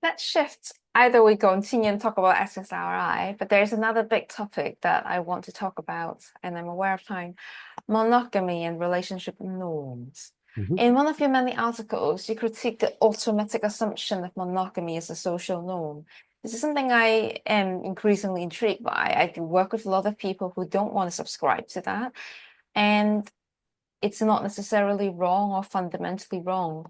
Let's shift. Either we continue and talk about SSRI, but there's another big topic that I want to talk about, and I'm aware of time: monogamy and relationship norms. Mhm. In one of your many articles, you critique the automatic assumption that monogamy is a social norm. This is something I am increasingly intrigued by. I do work with a lot of people who don't want to subscribe to that, and it's not necessarily wrong or fundamentally wrong.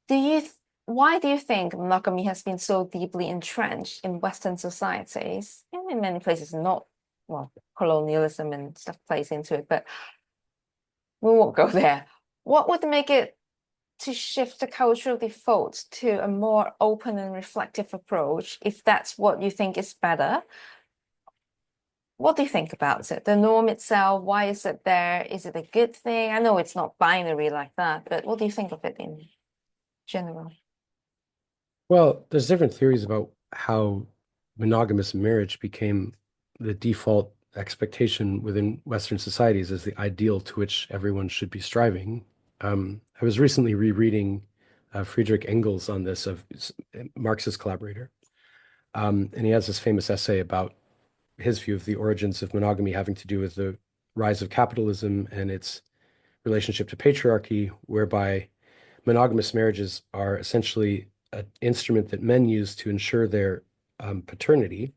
Do you why do you think monogamy has been so deeply entrenched in Western societies and in many places not, well, colonialism and stuff plays into it, but we won't go there. What would make it to shift the cultural default to a more open and reflective approach, if that's what you think is better? What do you think about it? The norm itself, why is it there? Is it a good thing? I know it's not binary like that, but what do you think of it in general? Well, there's different theories about how monogamous marriage became the default expectation within Western societies as the ideal to which everyone should be striving. I was recently rereading Friedrich Engels on this, of Marx's collaborator, and he has this famous essay about his view of the origins of monogamy having to do with the rise of capitalism and its relationship to patriarchy, whereby monogamous marriages are essentially an instrument that men use to ensure their paternity,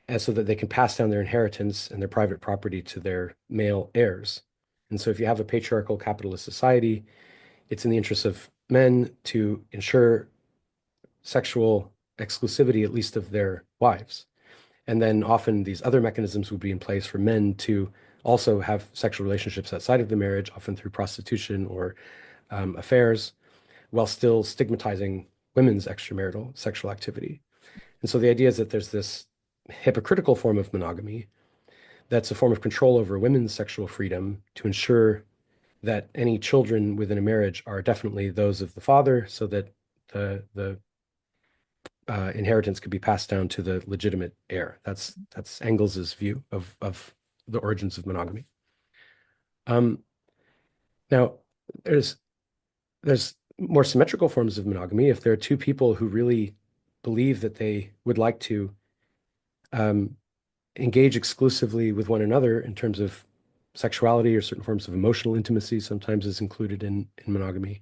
and so that they can pass down their inheritance and their private property to their male heirs. And so if you have a patriarchal capitalist society, it's in the interest of men to ensure sexual exclusivity, at least of their wives. And then often these other mechanisms would be in place for men to also have sexual relationships outside of the marriage, often through prostitution or affairs, while still stigmatizing women's extramarital sexual activity. And so the idea is that there's this hypocritical form of monogamy that's a form of control over women's sexual freedom to ensure that any children within a marriage are definitely those of the father, so that the inheritance could be passed down to the legitimate heir. That's Engels's view of the origins of monogamy. Um, Now, there's there's more symmetrical forms of monogamy. If there are two people who really believe that they would like to um, engage exclusively with one another in terms of sexuality or certain forms of emotional intimacy, sometimes is included in monogamy,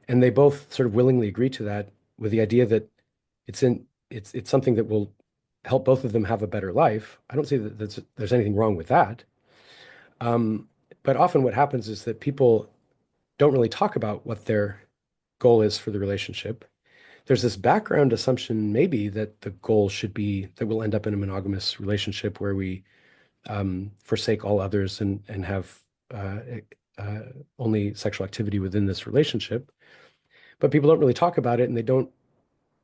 and they both sort of willingly agree to that with the idea that it's something that will help both of them have a better life. I don't see that there's anything wrong with that. Um, but often what happens is that people don't really talk about what their goal is for the relationship. There's this background assumption, maybe, that the goal should be that we'll end up in a monogamous relationship where we forsake all others and have uh, uh, only sexual activity within this relationship. But people don't really talk about it, and they don't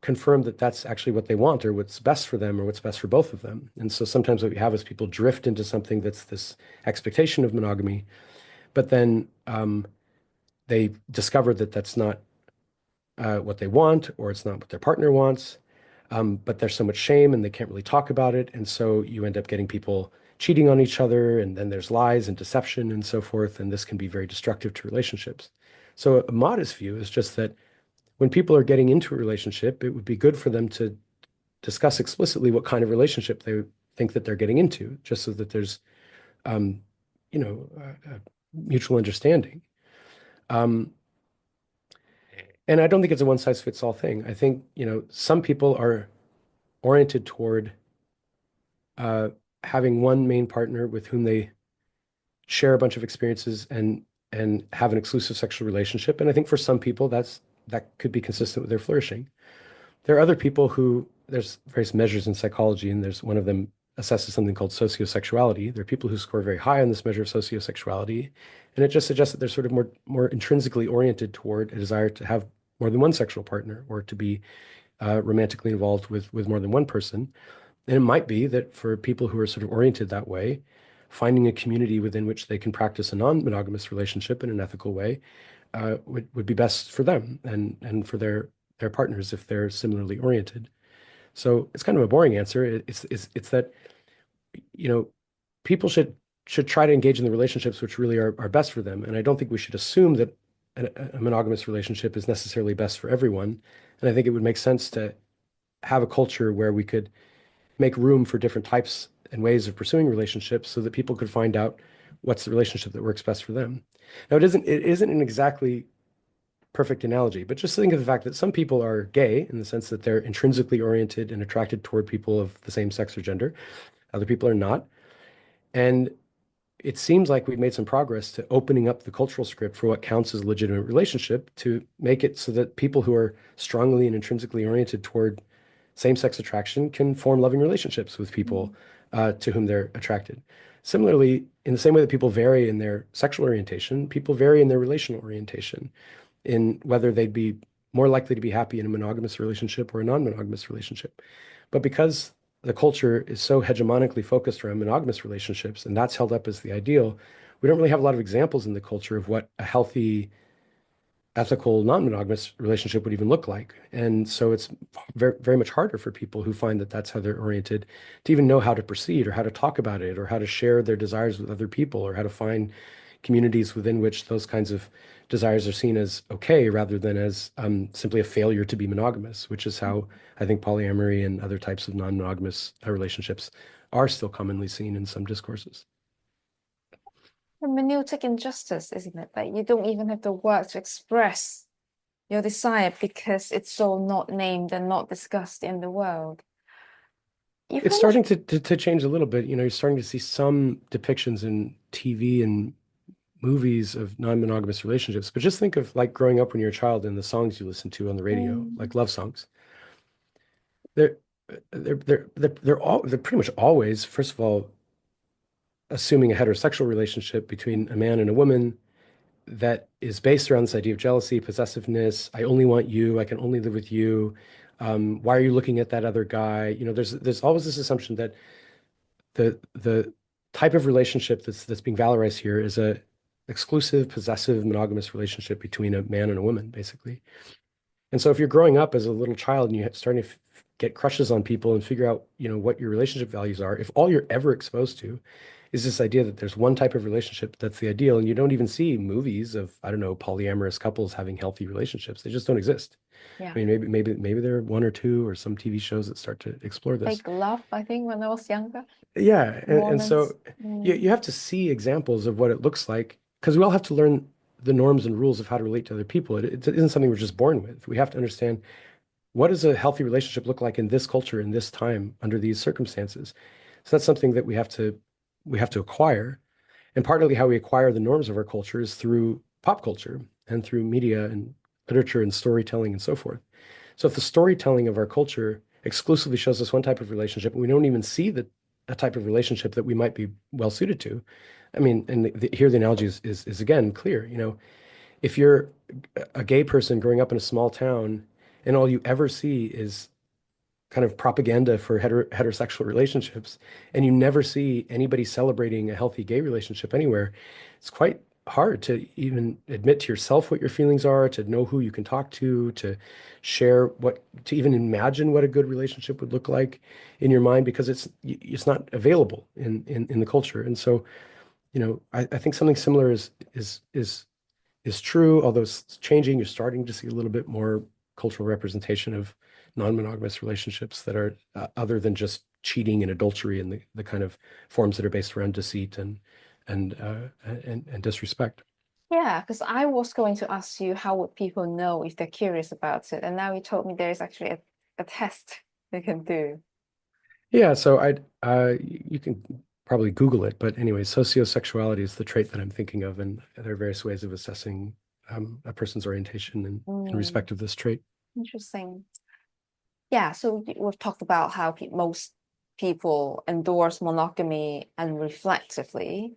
confirm that that's actually what they want or what's best for them or what's best for both of them. And so sometimes what we have is people drift into something that's this expectation of monogamy, but then they discover that that's not what they want, or it's not what their partner wants. But there's so much shame and they can't really talk about it. And so you end up getting people cheating on each other, and then there's lies and deception and so forth. And this can be very destructive to relationships. So a modest view is just that when people are getting into a relationship, it would be good for them to discuss explicitly what kind of relationship they think that they're getting into, just so that there's, um, mutual understanding. Um, and I don't think it's a one size fits all thing. I think, some people are oriented toward uh, having one main partner with whom they share a bunch of experiences and have an exclusive sexual relationship. And I think for some people that could be consistent with their flourishing. There are other people who there's various measures in psychology, and there's one of them assesses something called sociosexuality. There are people who score very high on this measure of sociosexuality, and it just suggests that they're sort of more intrinsically oriented toward a desire to have more than one sexual partner or to be romantically involved with more than one person. And it might be that for people who are sort of oriented that way, finding a community within which they can practice a non-monogamous relationship in an ethical way would be best for them and for their partners if they're similarly oriented. So it's kind of a boring answer. It's that, you know, people should try to engage in the relationships which really are best for them. And I don't think we should assume that a monogamous relationship is necessarily best for everyone. And I think it would make sense to have a culture where we could make room for different types and ways of pursuing relationships so that people could find out what's the relationship that works best for them. Now, it isn't an exactly perfect analogy, but just think of the fact that some people are gay in the sense that they're intrinsically oriented and attracted toward people of the same sex or gender. Other people are not. And it seems like we've made some progress to opening up the cultural script for what counts as a legitimate relationship to make it so that people who are strongly and intrinsically oriented toward same-sex attraction can form loving relationships with people to whom they're attracted. Similarly, in the same way that people vary in their sexual orientation, people vary in their relational orientation, in whether they'd be more likely to be happy in a monogamous relationship or a non-monogamous relationship. But because the culture is so hegemonically focused around monogamous relationships, and that's held up as the ideal, we don't really have a lot of examples in the culture of what a healthy ethical non-monogamous relationship would even look like. And so it's very, very much harder for people who find that that's how they're oriented to even know how to proceed or how to talk about it or how to share their desires with other people or how to find communities within which those kinds of desires are seen as okay rather than as simply a failure to be monogamous, which is how I think polyamory and other types of non-monogamous relationships are still commonly seen in some discourses. Hermeneutic injustice, isn't it? That you don't even have the word to express your desire because it's so not named and not discussed in the world. You It's kind of starting to change a little bit. You're starting to see some depictions in TV and movies of non-monogamous relationships. But just think of like growing up when you're a child and the songs you listen to on the radio, mm, like love songs. They're they're pretty much always, first of all, assuming a heterosexual relationship between a man and a woman that is based around this idea of jealousy, possessiveness. I only want you. I can only live with you. Why are you looking at that other guy? There's always this assumption that the type of relationship that's being valorized here is a exclusive, possessive, monogamous relationship between a man and a woman, basically. And so if you're growing up as a little child and you're starting to get crushes on people and figure out, what your relationship values are, if all you're ever exposed to is this idea that there's one type of relationship that's the ideal, and you don't even see movies of, I don't know, polyamorous couples having healthy relationships. They just don't exist. Yeah. I mean, maybe there are one or two or some TV shows that start to explore this. Fake love, I think, when I was younger. Yeah, and Mormons. so you Mm. have to see examples of what it looks like because we all have to learn the norms and rules of how to relate to other people. It isn't something we're just born with. We have to understand what does a healthy relationship look like in this culture, in this time, under these circumstances. So that's something that we have to acquire. And partly how we acquire the norms of our culture is through pop culture and through media and literature and storytelling and so forth. So if the storytelling of our culture exclusively shows us one type of relationship, and we don't even see a type of relationship that we might be well suited to. I mean, and here the analogy is again clear. If you're a gay person growing up in a small town and all you ever see is kind of propaganda for heterosexual relationships, and you never see anybody celebrating a healthy gay relationship anywhere, it's quite hard to even admit to yourself what your feelings are, to know who you can talk to share to even imagine what a good relationship would look like in your mind, because it's not available in the culture. And so, I think something similar is true, although it's changing. You're starting to see a little bit more cultural representation of non-monogamous relationships that are other than just cheating and adultery and the kind of forms that are based around deceit and disrespect. Yeah, because I was going to ask you how would people know if they're curious about it, and now you told me there is actually a test they can do. Yeah, so you can probably Google it, but anyway, sociosexuality is the trait that I'm thinking of, and there are various ways of assessing a person's orientation in Mm, respect of this trait. interesting. Yeah, so we've talked about how pe most people endorse monogamy unreflectively.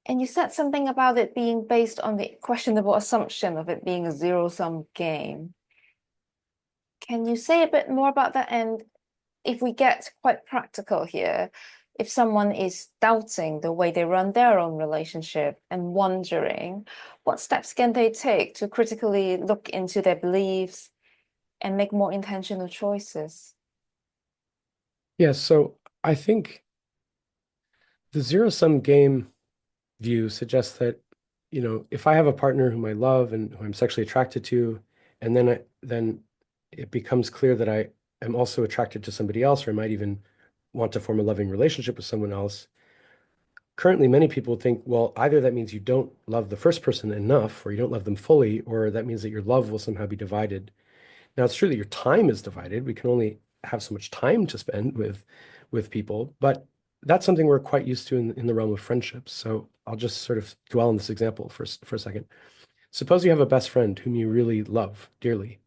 And you said something about it being based on the questionable assumption of it being a zero-sum game. Can you say a bit more about that? And if we get quite practical here, if someone is doubting the way they run their own relationship and wondering, what steps can they take to critically look into their beliefs and make more intentional choices? Yeah, so I think the zero-sum game view suggests that, if I have a partner whom I love and who I'm sexually attracted to, and then it becomes clear that I am also attracted to somebody else, or I might even want to form a loving relationship with someone else. Currently, many people think, well, either that means you don't love the first person enough, or you don't love them fully, or that means that your love will somehow be divided. Now, it's true that your time is divided. We can only have so much time to spend with people, but that's something we're quite used to in the realm of friendships. So I'll just sort of dwell on this example for a second. Suppose you have a best friend whom you really love dearly,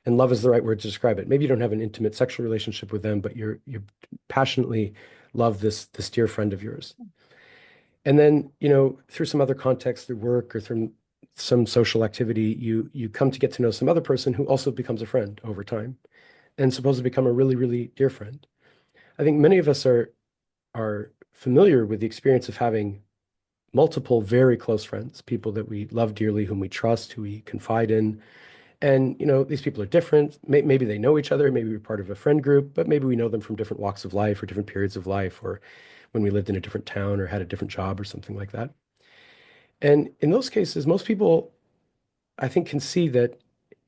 and love is the right word to describe it. Maybe you don't have an intimate sexual relationship with them, but you passionately love this dear friend of yours. And then, through some other context, through work or through some social activity, you come to get to know some other person who also becomes a friend over time and supposed to become a really, really dear friend. I think many of us are familiar with the experience of having multiple very close friends, people that we love dearly, whom we trust, who we confide in. And, these people are different. Maybe they know each other, maybe we're part of a friend group, but maybe we know them from different walks of life or different periods of life, or when we lived in a different town or had a different job or something like that. And in those cases, most people, I think, can see that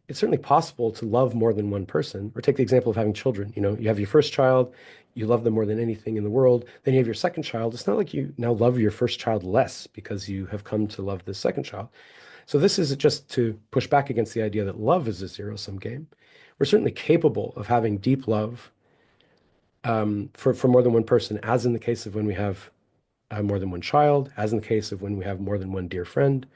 it's certainly possible to love more than one person. Or take the example of having children. You have your first child, you love them more than anything in the world. Then you have your second child. It's not like you now love your first child less because you have come to love the second child. So this is just to push back against the idea that love is a zero-sum game. We're certainly capable of having deep love for more than one person, as in the case of when we have more than one child, as in the case of when we have more than one dear friend.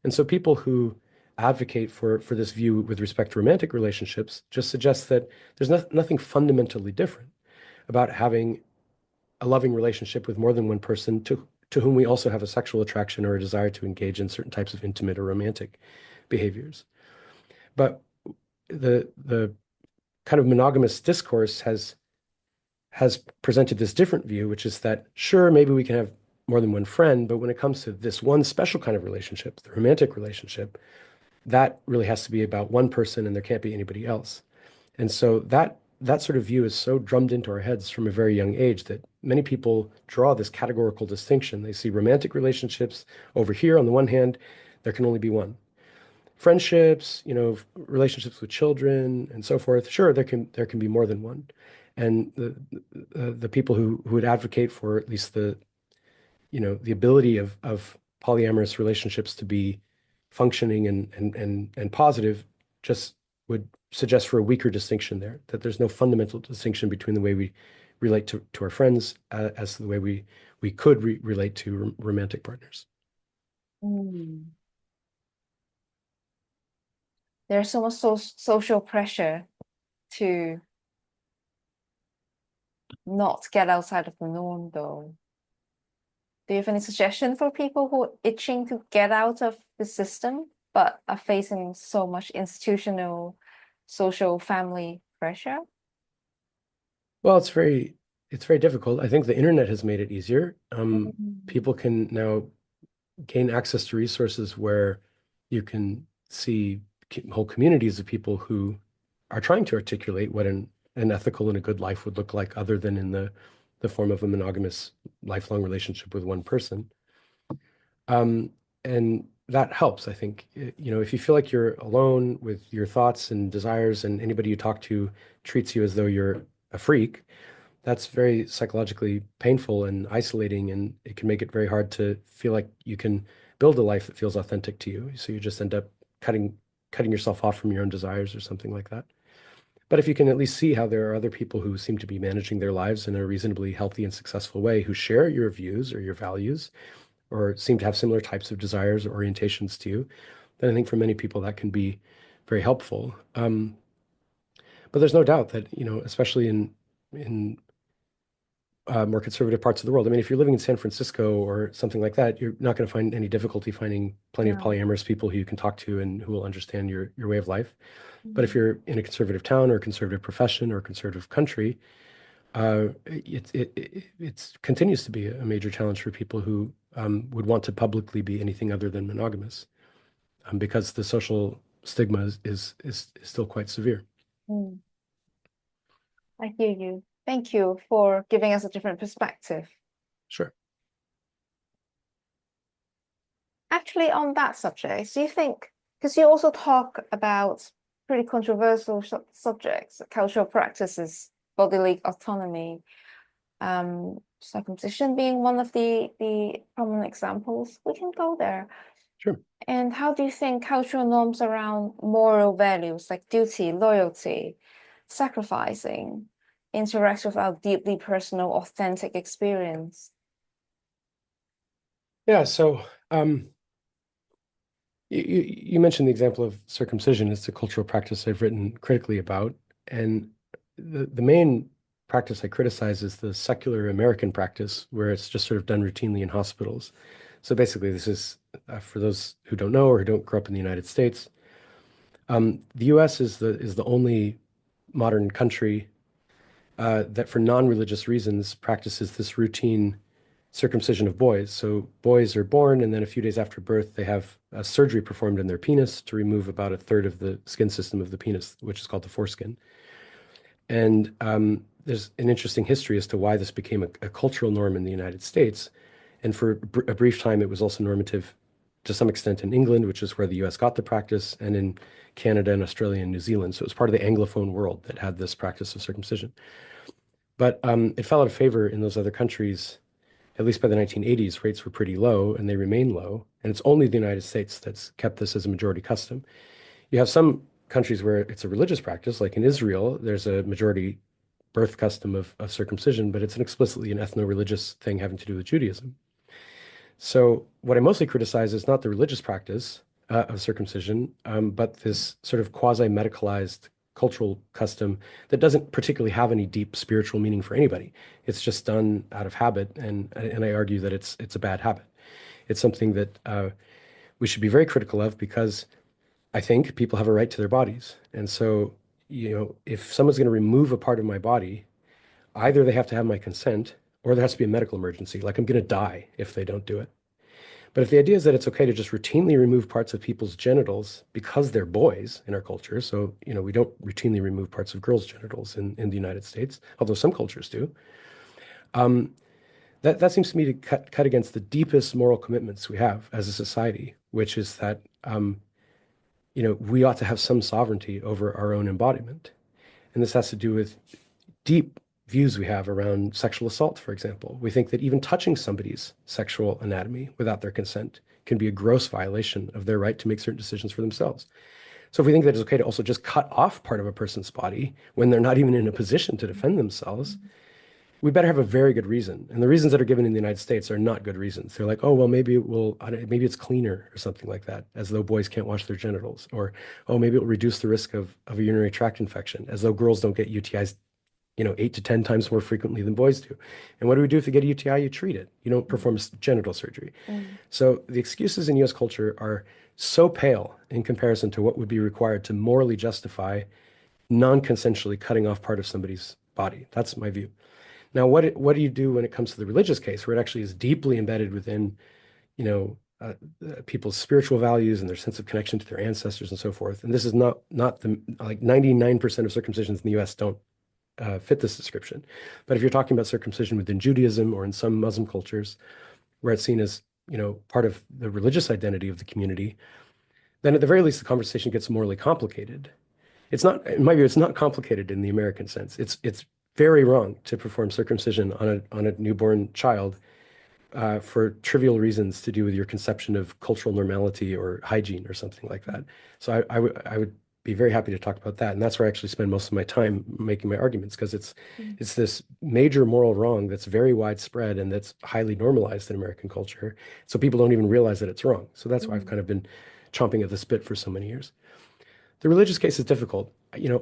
And so people who advocate for this view with respect to romantic relationships just suggest that there's nothing fundamentally different about having a loving relationship with more than one person to whom we also have a sexual attraction or a desire to engage in certain types of intimate or romantic behaviors. But the kind of monogamous discourse has presented this different view, which is that sure, maybe we can have more than one friend, but when it comes to this one special kind of relationship, the romantic relationship, that really has to be about one person and there can't be anybody else. And so that sort of view is so drummed into our heads from a very young age that many people draw this categorical distinction. They see romantic relationships over here on the one hand, there can only be one. Friendships, relationships with children and so forth. Sure, there can be more than one. And the people who would advocate for at least the ability of polyamorous relationships to be functioning and positive just would suggest for a weaker distinction there, that there's no fundamental distinction between the way we relate to our friends as the way we could relate to romantic partners. Mm. There's so much social pressure to not get outside of the norm, though. Do you have any suggestion for people who are itching to get out of the system but are facing so much institutional, social, family pressure? Well, it's very difficult. I think the internet has made it easier. Mm. People can now gain access to resources where you can see whole communities of people who are trying to articulate what an ethical and a good life would look like other than in the form of a monogamous lifelong relationship with one person. Um, and that helps, I think. If you feel like you're alone with your thoughts and desires and anybody you talk to treats you as though you're a freak, that's very psychologically painful and isolating, and it can make it very hard to feel like you can build a life that feels authentic to you. So you just end up cutting yourself off from your own desires or something like that. But if you can at least see how there are other people who seem to be managing their lives in a reasonably healthy and successful way who share your views or your values or seem to have similar types of desires or orientations to you, then I think for many people that can be very helpful. But there's no doubt that, especially in more conservative parts of the world. I mean, if you're living in San Francisco or something like that, you're not going to find any difficulty finding plenty of No. polyamorous people who you can talk to and who will understand your way of life. But if Mm. you're in a conservative town or a conservative profession or a conservative country, it continues to be a major challenge for people who would want to publicly be anything other than monogamous, because the social stigma is still quite severe. Mm. I hear you. Thank you for giving us a different perspective. Sure. Actually, on that subject, do you think, because you also talk about pretty controversial subjects, cultural practices, bodily autonomy, circumcision being one of the prominent examples, we can go there. Sure. And how do you think cultural norms around moral values like duty, loyalty, sacrificing interact with our deeply personal, authentic experience? Yeah. So you mentioned the example of circumcision. It's a cultural practice I've written critically about. And the main practice I criticize is the secular American practice, where it's just sort of done routinely in hospitals. So basically, this is for those who don't know or who don't grow up in the United States. The U.S. is the only modern country that, for non-religious reasons, practices this routine circumcision of boys. So boys are born, and then a few days after birth, they have a surgery performed in their penis to remove about a third of the skin system of the penis, which is called the foreskin. And there's an interesting history as to why this became a cultural norm in the United States. And for a brief time, it was also normative to some extent in England, which is where the US got the practice, and in Canada and Australia and New Zealand. So it was part of the Anglophone world that had this practice of circumcision. But it fell out of favor in those other countries. At least by the 1980s, rates were pretty low and they remain low. And it's only the United States that's kept this as a majority custom. You have some countries where it's a religious practice, like in Israel, there's a majority birth custom of circumcision, but it's explicitly an ethno-religious thing having to do with Judaism. So what I mostly criticize is not the religious practice of circumcision, but this sort of quasi-medicalized cultural custom that doesn't particularly have any deep spiritual meaning for anybody. It's just done out of habit, and I argue that it's a bad habit. It's something that we should be very critical of because I think people have a right to their bodies. And so, if someone's going to remove a part of my body, either they have to have my consent or there has to be a medical emergency. Like I'm going to die if they don't do it. But if the idea is that it's okay to just routinely remove parts of people's genitals because they're boys in our culture, so we don't routinely remove parts of girls' genitals in the United States, although some cultures do. Um, that seems to me to cut against the deepest moral commitments we have as a society, which is that we ought to have some sovereignty over our own embodiment. And this has to do with deep views we have around sexual assault, for example. We think that even touching somebody's sexual anatomy without their consent can be a gross violation of their right to make certain decisions for themselves. So if we think that it's okay to also just cut off part of a person's body when they're not even in a position to defend themselves, we better have a very good reason. And the reasons that are given in the United States are not good reasons. They're like, oh, well, maybe it will, maybe it's cleaner or something like that, as though boys can't wash their genitals. Or, oh, maybe it will reduce the risk of a urinary tract infection, as though girls don't get UTIs 8 to 10 times more frequently than boys do. And what do we do if you get a UTI? You treat it. You don't perform genital surgery. Mm. So the excuses in US culture are so pale in comparison to what would be required to morally justify non-consensually cutting off part of somebody's body. That's my view. Now, what do you do when it comes to the religious case, where it actually is deeply embedded within, you know, people's spiritual values and their sense of connection to their ancestors and so forth? And this is not the like 99% of circumcisions in the U.S. don't fit this description. But if you're talking about circumcision within Judaism or in some Muslim cultures, where it's seen as part of the religious identity of the community, then at the very least the conversation gets morally complicated. It's not, in my view, it's not complicated in the American sense. It's very wrong to perform circumcision on a newborn child for trivial reasons to do with your conception of cultural normality or hygiene or something like that. So I would be very happy to talk about that, and that's where I actually spend most of my time making my arguments because it's Mm. it's this major moral wrong that's very widespread and that's highly normalized in American culture. So people don't even realize that it's wrong. So that's why I've Mm. kind of been chomping at this bit for so many years. The religious case is difficult.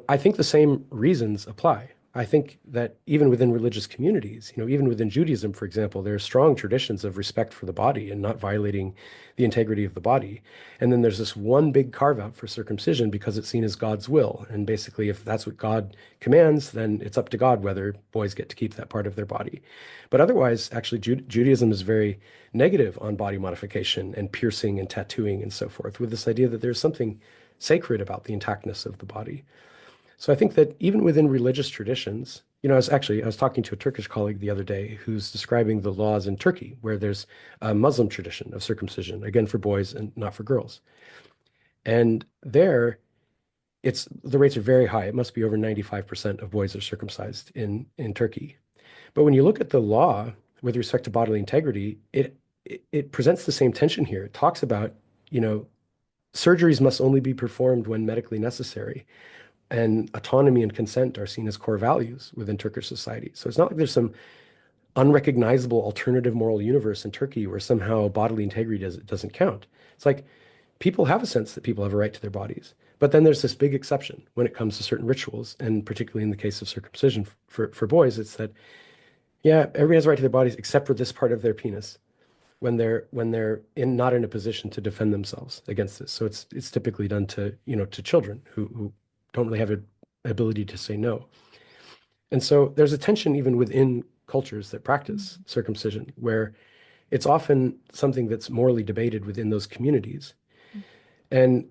I think the same reasons apply. I think that even within religious communities, even within Judaism, for example, there are strong traditions of respect for the body and not violating the integrity of the body. And then there's this one big carve out for circumcision because it's seen as God's will. And basically, if that's what God commands, then it's up to God whether boys get to keep that part of their body. But otherwise, actually, Judaism is very negative on body modification and piercing and tattooing and so forth, with this idea that there's something sacred about the intactness of the body. So I think that even within religious traditions, I was talking to a Turkish colleague the other day who's describing the laws in Turkey, where there's a Muslim tradition of circumcision, again for boys and not for girls. And there, it's the rates are very high. It must be over 95% of boys are circumcised in Turkey. But when you look at the law with respect to bodily integrity, it presents the same tension here. It talks about, you know, surgeries must only be performed when medically necessary, and autonomy and consent are seen as core values within Turkish society. So it's not like there's some unrecognizable alternative moral universe in Turkey where somehow bodily integrity doesn't count. It's like people have a sense that people have a right to their bodies. But then there's this big exception when it comes to certain rituals, and particularly in the case of circumcision for boys, it's that, yeah, everybody has a right to their bodies except for this part of their penis when they're not in a position to defend themselves against this. So it's typically done to children who don't really have an ability to say no. And so there's a tension even within cultures that practice Mm. circumcision, where it's often something that's morally debated within those communities. And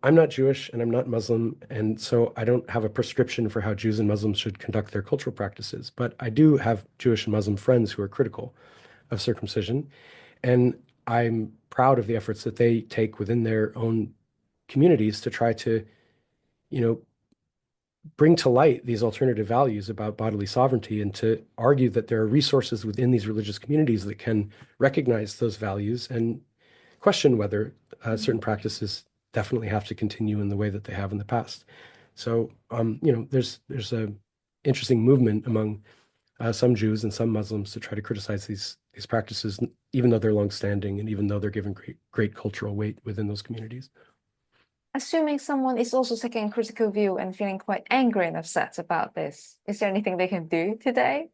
I'm not Jewish and I'm not Muslim, and so I don't have a prescription for how Jews and Muslims should conduct their cultural practices. But I do have Jewish and Muslim friends who are critical of circumcision. And I'm proud of the efforts that they take within their own communities to try to, you know, bring to light these alternative values about bodily sovereignty and to argue that there are resources within these religious communities that can recognize those values and question whether certain practices definitely have to continue in the way that they have in the past. So, there's a interesting movement among some Jews and some Muslims to try to criticize these practices, even though they're longstanding and even though they're given great cultural weight within those communities. Assuming someone is also taking a critical view and feeling quite angry and upset about this, is there anything they can do today?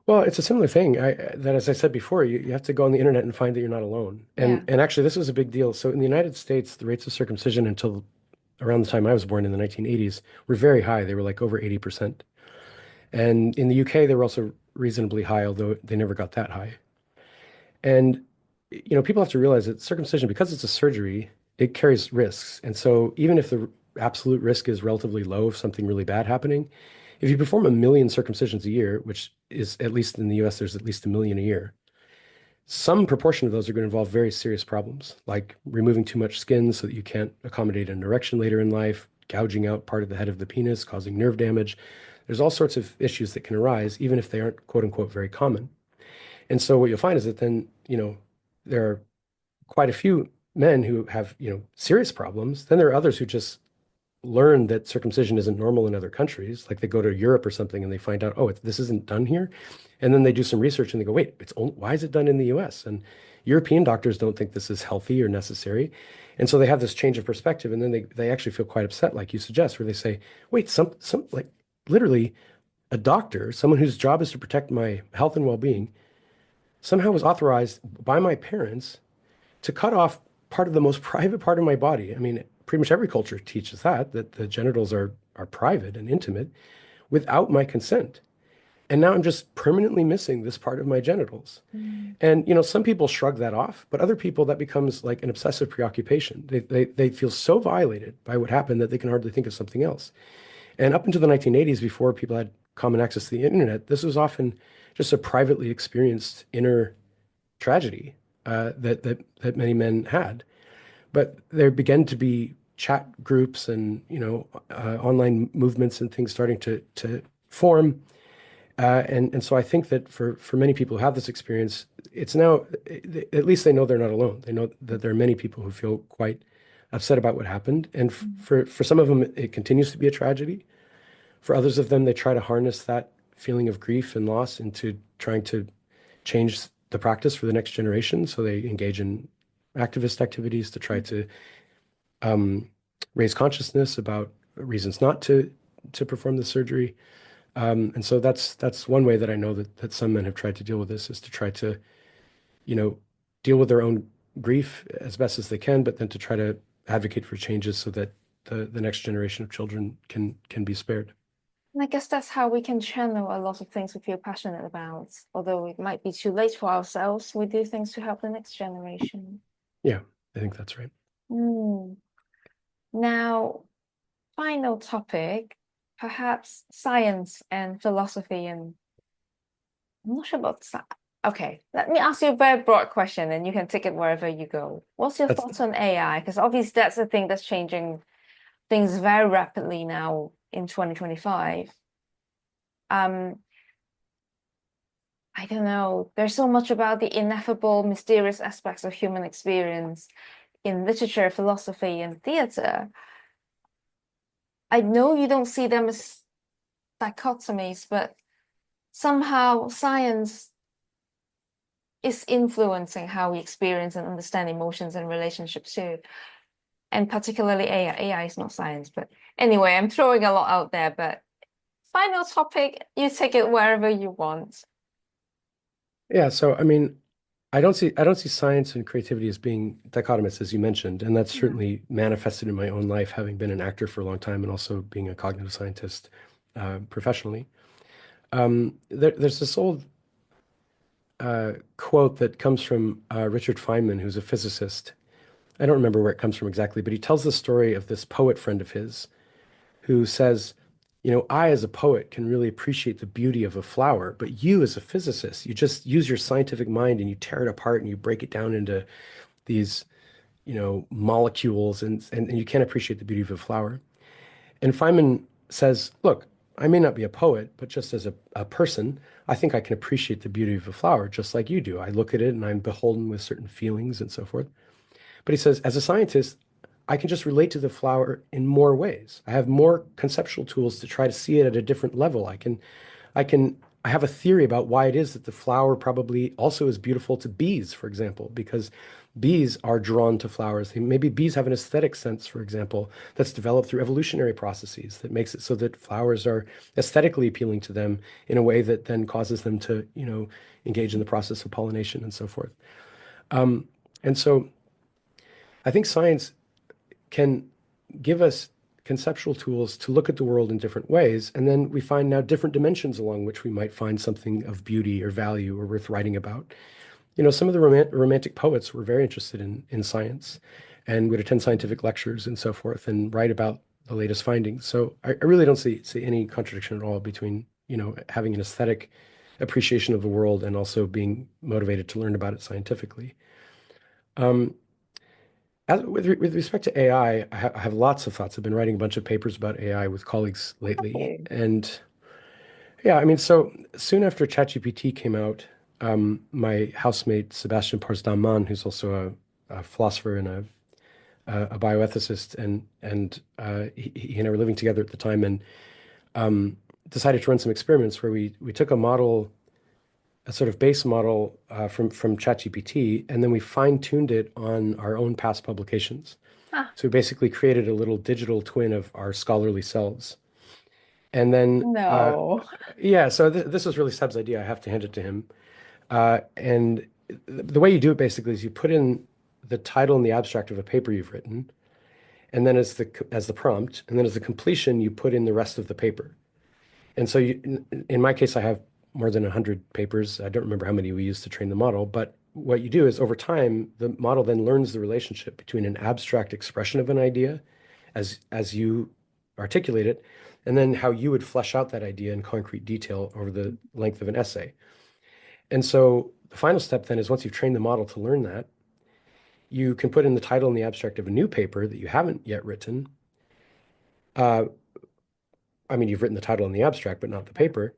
Well, it's a similar thing. That, as I said before, you have to go on the internet and find that you're not alone. And Yeah. and actually, this was a big deal. So in the United States, the rates of circumcision until around the time I was born in the 1980s were very high. They were like over 80%. And in the UK, they were also reasonably high, although they never got that high. And people have to realize that circumcision, because it's a surgery, it carries risks. And so even if the absolute risk is relatively low of something really bad happening, if you perform a million circumcisions a year, which is at least in the US, there's at least a million a year, some proportion of those are going to involve very serious problems, like removing too much skin so that you can't accommodate an erection later in life, gouging out part of the head of the penis, causing nerve damage. There's all sorts of issues that can arise, even if they aren't quote unquote very common. And so what you'll find is that then, there are quite a few men who have, serious problems. Then there are others who just learn that circumcision isn't normal in other countries. Like they go to Europe or something and they find out, oh, this isn't done here. And then they do some research and they go, wait, why is it done in the US? And European doctors don't think this is healthy or necessary. And so they have this change of perspective. And then they actually feel quite upset, like you suggest, where they say, wait, like literally a doctor, someone whose job is to protect my health and well-being, somehow was authorized by my parents to cut off part of the most private part of my body. I mean, pretty much every culture teaches that the genitals are private and intimate without my consent. And now I'm just permanently missing this part of my genitals. Mm. And some people shrug that off, but other people that becomes like an obsessive preoccupation. They feel so violated by what happened that they can hardly think of something else. And up until the 1980s, before people had common access to the internet, this was often just a privately experienced inner tragedy that many men had. But there began to be chat groups and online movements and things starting to form. And so I think that for many people who have this experience, it's now at least they know they're not alone. They know that there are many people who feel quite upset about what happened. And for some of them, it continues to be a tragedy. For others of them, they try to harness that feeling of grief and loss into trying to change the practice for the next generation. So they engage in activist activities to try to um, raise consciousness about reasons not to perform the surgery. And so that's one way that I know that some men have tried to deal with this is to try to, you know, deal with their own grief as best as they can, but then to try to advocate for changes so that the next generation of children can be spared. And I guess that's how we can channel a lot of things we feel passionate about. Although it might be too late for ourselves, we do things to help the next generation. Yeah, I think that's right. Mm. Now, final topic, perhaps science and philosophy. And I'm not sure about Okay, let me ask you a very broad question and you can take it wherever you go. What's your That's thoughts on AI? Because obviously that's the thing that's changing things very rapidly now in 2025. Um, I don't know. There's so much about the ineffable, mysterious aspects of human experience in literature, philosophy, and theater. I know you don't see them as dichotomies, but somehow science is influencing how we experience and understand emotions and relationships too. And particularly AI. AI is not science, but anyway, I'm throwing a lot out there. But final topic, you take it wherever you want. yeah. So I mean, I don't see science and creativity as being dichotomous, as you mentioned, and that's Yeah. certainly manifested in my own life, having been an actor for a long time and also being a cognitive scientist professionally. There's this old quote that comes from Richard Feynman, who's a physicist. I don't remember where it comes from exactly, but he tells the story of this poet friend of his who says, I as a poet can really appreciate the beauty of a flower, but you as a physicist, you just use your scientific mind and you tear it apart and you break it down into these, molecules and you can't appreciate the beauty of a flower. And Feynman says, look, I may not be a poet, but just as a person, I think I can appreciate the beauty of a flower just like you do. I look at it and I'm beholden with certain feelings and so forth. But he says, as a scientist, I can just relate to the flower in more ways. I have more conceptual tools to try to see it at a different level. I have a theory about why it is that the flower probably also is beautiful to bees, for example, because bees are drawn to flowers. Maybe bees have an aesthetic sense, for example, that's developed through evolutionary processes that makes it so that flowers are aesthetically appealing to them in a way that then causes them to, engage in the process of pollination and so forth. And so I think science can give us conceptual tools to look at the world in different ways. And then we find now different dimensions along which we might find something of beauty or value or worth writing about. some of the romantic poets were very interested in science and would attend scientific lectures and so forth and write about the latest findings. So I really don't see any contradiction at all between, having an aesthetic appreciation of the world and also being motivated to learn about it scientifically. Um, with respect to AI, I have lots of thoughts. I've been writing a bunch of papers about AI with colleagues lately. Okay. And yeah, I mean, so soon after ChatGPT came out, my housemate, Sebastian Parz-Daman, who's also a philosopher and a bioethicist, and he and I were living together at the time, and decided to run some experiments where we took a model, a sort of base model from ChatGPT, and then we fine-tuned it on our own past publications. Ah, So we basically created a little digital twin of our scholarly selves. And then, no. yeah, so this was really Seb's idea. I have to hand it to him. And the way you do it basically is you put in the title and the abstract of a paper you've written, and then as the prompt, and then as the completion, you put in the rest of the paper. And so in my case, I have more than 100 papers. I don't remember how many we used to train the model, but what you do is over time, the model then learns the relationship between an abstract expression of an idea as you articulate it, and then how you would flesh out that idea in concrete detail over the length of an essay. And so the final step then is once you've trained the model to learn that, you can put in the title and the abstract of a new paper that you haven't yet written. Uh, I mean, you've written the title and the abstract, but not the paper.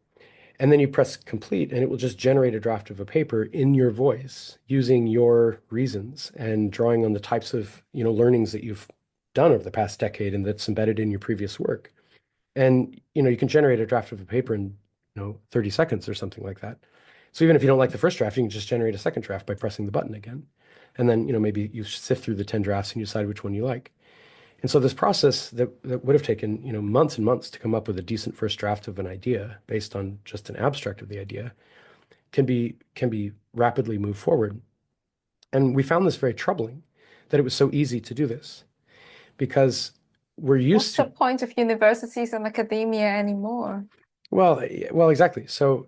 And then you press complete, and it will just generate a draft of a paper in your voice using your reasons and drawing on the types of, learnings that you've done over the past decade and that's embedded in your previous work. And, you can generate a draft of a paper in, 30 seconds or something like that. So even if you don't like the first draft, you can just generate a second draft by pressing the button again. And then, maybe you sift through the 10 drafts and you decide which one you like. And so this process that would have taken, months and months to come up with a decent first draft of an idea based on just an abstract of the idea can be rapidly moved forward. And we found this very troubling that it was so easy to do this because we're What's used the to, point of universities and academia anymore? well, exactly. So,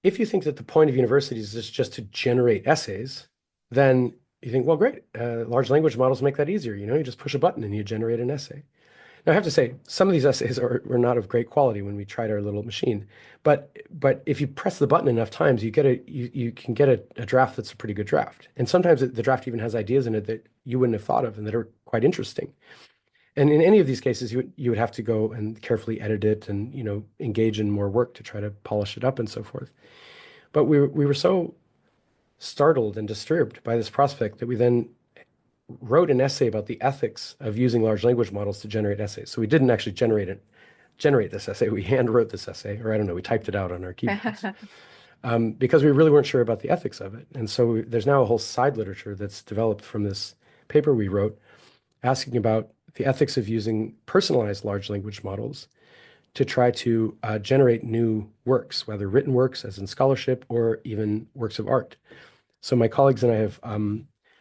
if you think that the point of universities is just to generate essays, then you think, well, great, large language models make that easier. You just push a button and you generate an essay. Now, I have to say, some of these essays were not of great quality when we tried our little machine. But if you press the button enough times, you can get a draft that's a pretty good draft. And sometimes the draft even has ideas in it that you wouldn't have thought of and that are quite interesting. And in any of these cases, you would have to go and carefully edit it and engage in more work to try to polish it up and so forth. But we were so startled and disturbed by this prospect that we then wrote an essay about the ethics of using large language models to generate essays. So we didn't actually generate this essay. We hand wrote this essay, or I don't know, we typed it out on our keyboards because we really weren't sure about the ethics of it. And so there's now a whole side literature that's developed from this paper we wrote asking about the ethics of using personalized large language models to try to generate new works, whether written works, as in scholarship, or even works of art. So my colleagues and I have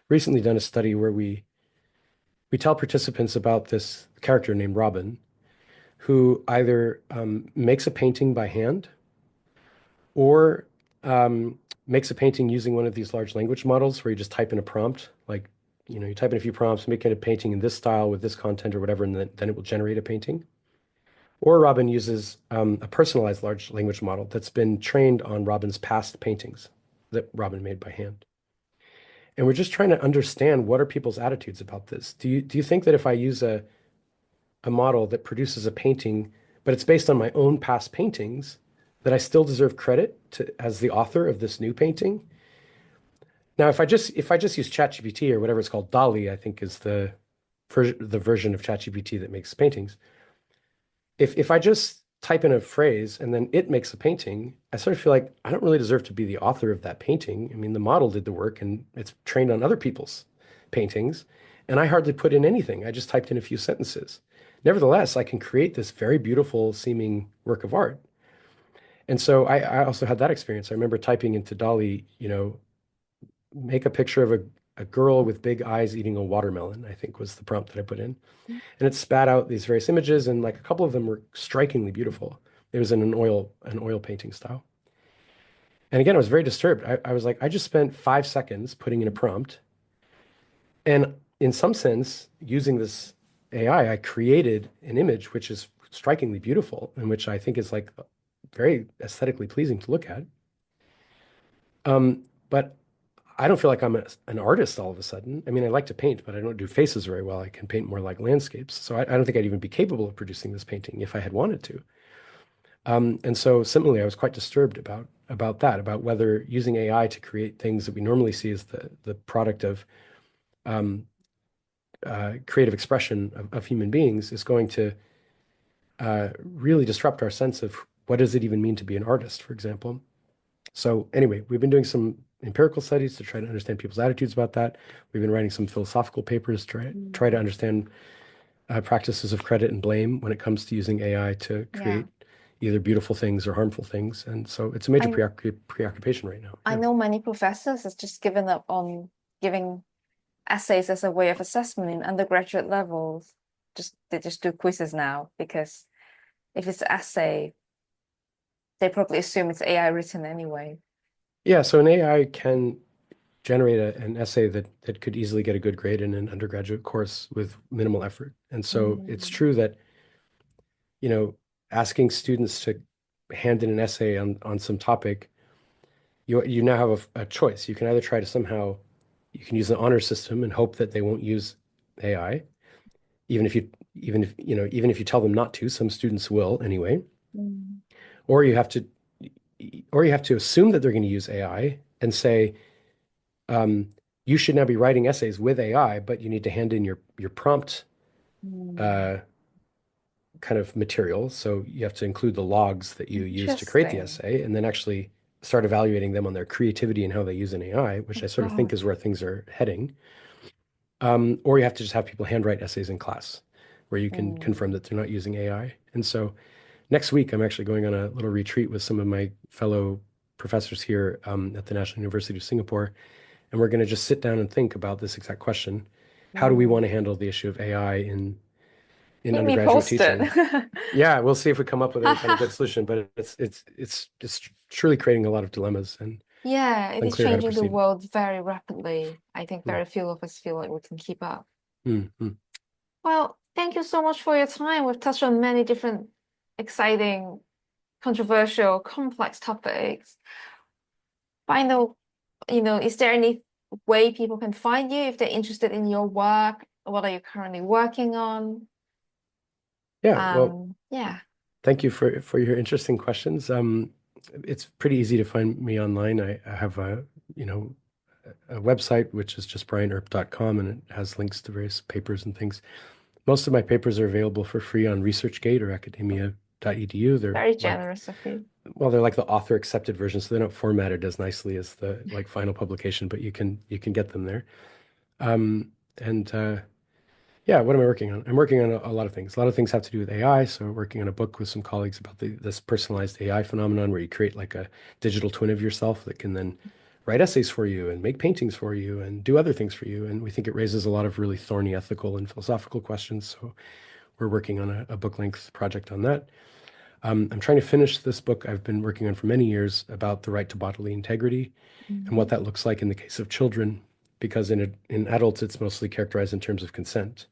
recently done a study where we tell participants about this character named Robin, who either makes a painting by hand or makes a painting using one of these large language models where you just type in a prompt, like, you type in a few prompts, make it a painting in this style with this content or whatever, and then it will generate a painting. Or Robin uses a personalized large language model that's been trained on Robin's past paintings that Robin made by hand. And we're just trying to understand what are people's attitudes about this. Do you think that if I use a model that produces a painting, but it's based on my own past paintings, that I still deserve credit as the author of this new painting? Now, if I just use ChatGPT or whatever it's called, Dali, I think is the version of ChatGPT that makes paintings. If I just type in a phrase and then it makes a painting, I sort of feel like I don't really deserve to be the author of that painting. I mean, the model did the work and it's trained on other people's paintings, and I hardly put in anything. I just typed in a few sentences. Nevertheless, I can create this very beautiful seeming work of art. And so I also had that experience. I remember typing into Dolly, make a picture of a girl with big eyes eating a watermelon, I think was the prompt that I put in. And it spat out these various images, and like a couple of them were strikingly beautiful. It was in an oil painting style. And again, I was very disturbed. I was like, I just spent 5 seconds putting in a prompt. And in some sense, using this AI, I created an image which is strikingly beautiful and which I think is like very aesthetically pleasing to look at. But I don't feel like I'm an artist all of a sudden. I mean, I like to paint, but I don't do faces very well. I can paint more like landscapes. So I don't think I'd even be capable of producing this painting if I had wanted to. And so similarly, I was quite disturbed about that, about whether using AI to create things that we normally see as the product of um, creative expression of human beings is going to really disrupt our sense of what does it even mean to be an artist, for example. So anyway, we've been doing some empirical studies to try to understand people's attitudes about that. We've been writing some philosophical papers to try to Mm. understand practices of credit and blame when it comes to using AI to Yeah. create either beautiful things or harmful things. And so it's a major I preoccupation right now. I Yeah. know many professors has just given up on giving essays as a way of assessment in undergraduate levels. Just they just do quizzes now because if it's an essay, they probably assume it's AI written anyway. Yeah, so an AI can generate an essay that could easily get a good grade in an undergraduate course with minimal effort. And so it's Mm. true that, you know, asking students to hand in an essay on some topic, you now have a choice. You can either try to somehow you can use an honor system and hope that they won't use AI, even if you tell them not to, some students will anyway. Mm. Or you have to or you have to assume that they're going to use AI and say, um, you should now be writing essays with AI, but you need to hand in your prompt Mm. uh, kind of material. So you have to include the logs that you use to create the Interesting. essay, and then actually start evaluating them on their creativity and how they use an AI, which Oh I sort of think God. is where things are heading. Or you have to just have people handwrite essays in class, where you can confirm Mm. that they're not using AI. And so next week, I'm actually going on a little retreat with some of my fellow professors here at the National University of Singapore. And we're going to just sit down and think about this exact question. How do we want to Mm. handle the issue of AI in Keep me undergraduate posted. teaching? Yeah, we'll see if we come up with any kind of good solution, but it's truly creating a lot of dilemmas and Yeah, it is unclear how to changing the proceed. world very rapidly. I think Mm, very few of us feel like we can keep up. mm. Well, thank you so much for your time. We've touched on many different exciting, controversial, complex topics. Final, is there any way people can find you if they're interested in your work? What are you currently working on? Yeah, well, Yeah, thank you for your interesting questions. It's pretty easy to find me online. I have you know, a website which is just bryanearp.com and it has links to various papers and things. Most of my papers are available for free on ResearchGate or academia.edu. They're very like, generous of you. well, they're like the author accepted version, so they're not formatted as nicely as the like final publication, but you can get them there. And Yeah, what am I working on? I'm working on a lot of things. A lot of things have to do with AI. So we're working on a book with some colleagues about this personalized AI phenomenon where you create like a digital twin of yourself that can then write essays for you and make paintings for you and do other things for you. And we think it raises a lot of really thorny ethical and philosophical questions. So we're working on a book length project on that. I'm trying to finish this book I've been working on for many years about the right to bodily integrity and what Mhm. that looks like in the case of children, because in adults, it's mostly characterized in terms of consent.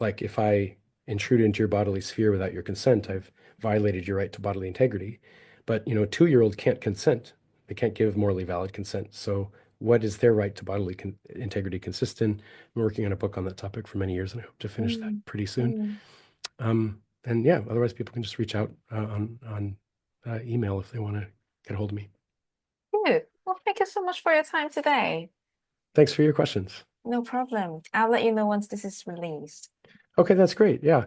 Like if I intrude into your bodily sphere without your consent, I've violated your right to bodily integrity. But, a 2-year-old can't consent. They can't give morally valid consent. So what is their right to bodily integrity consist in? I'm working on a book on that topic for many years, and I hope to finish that Mm. pretty soon. Mm. And yeah, otherwise people can just reach out on email if they want to get a hold of me. Good. Well, thank you so much for your time today. Thanks for your questions. No problem. I'll let you know once this is released. Okay, that's great. Yeah.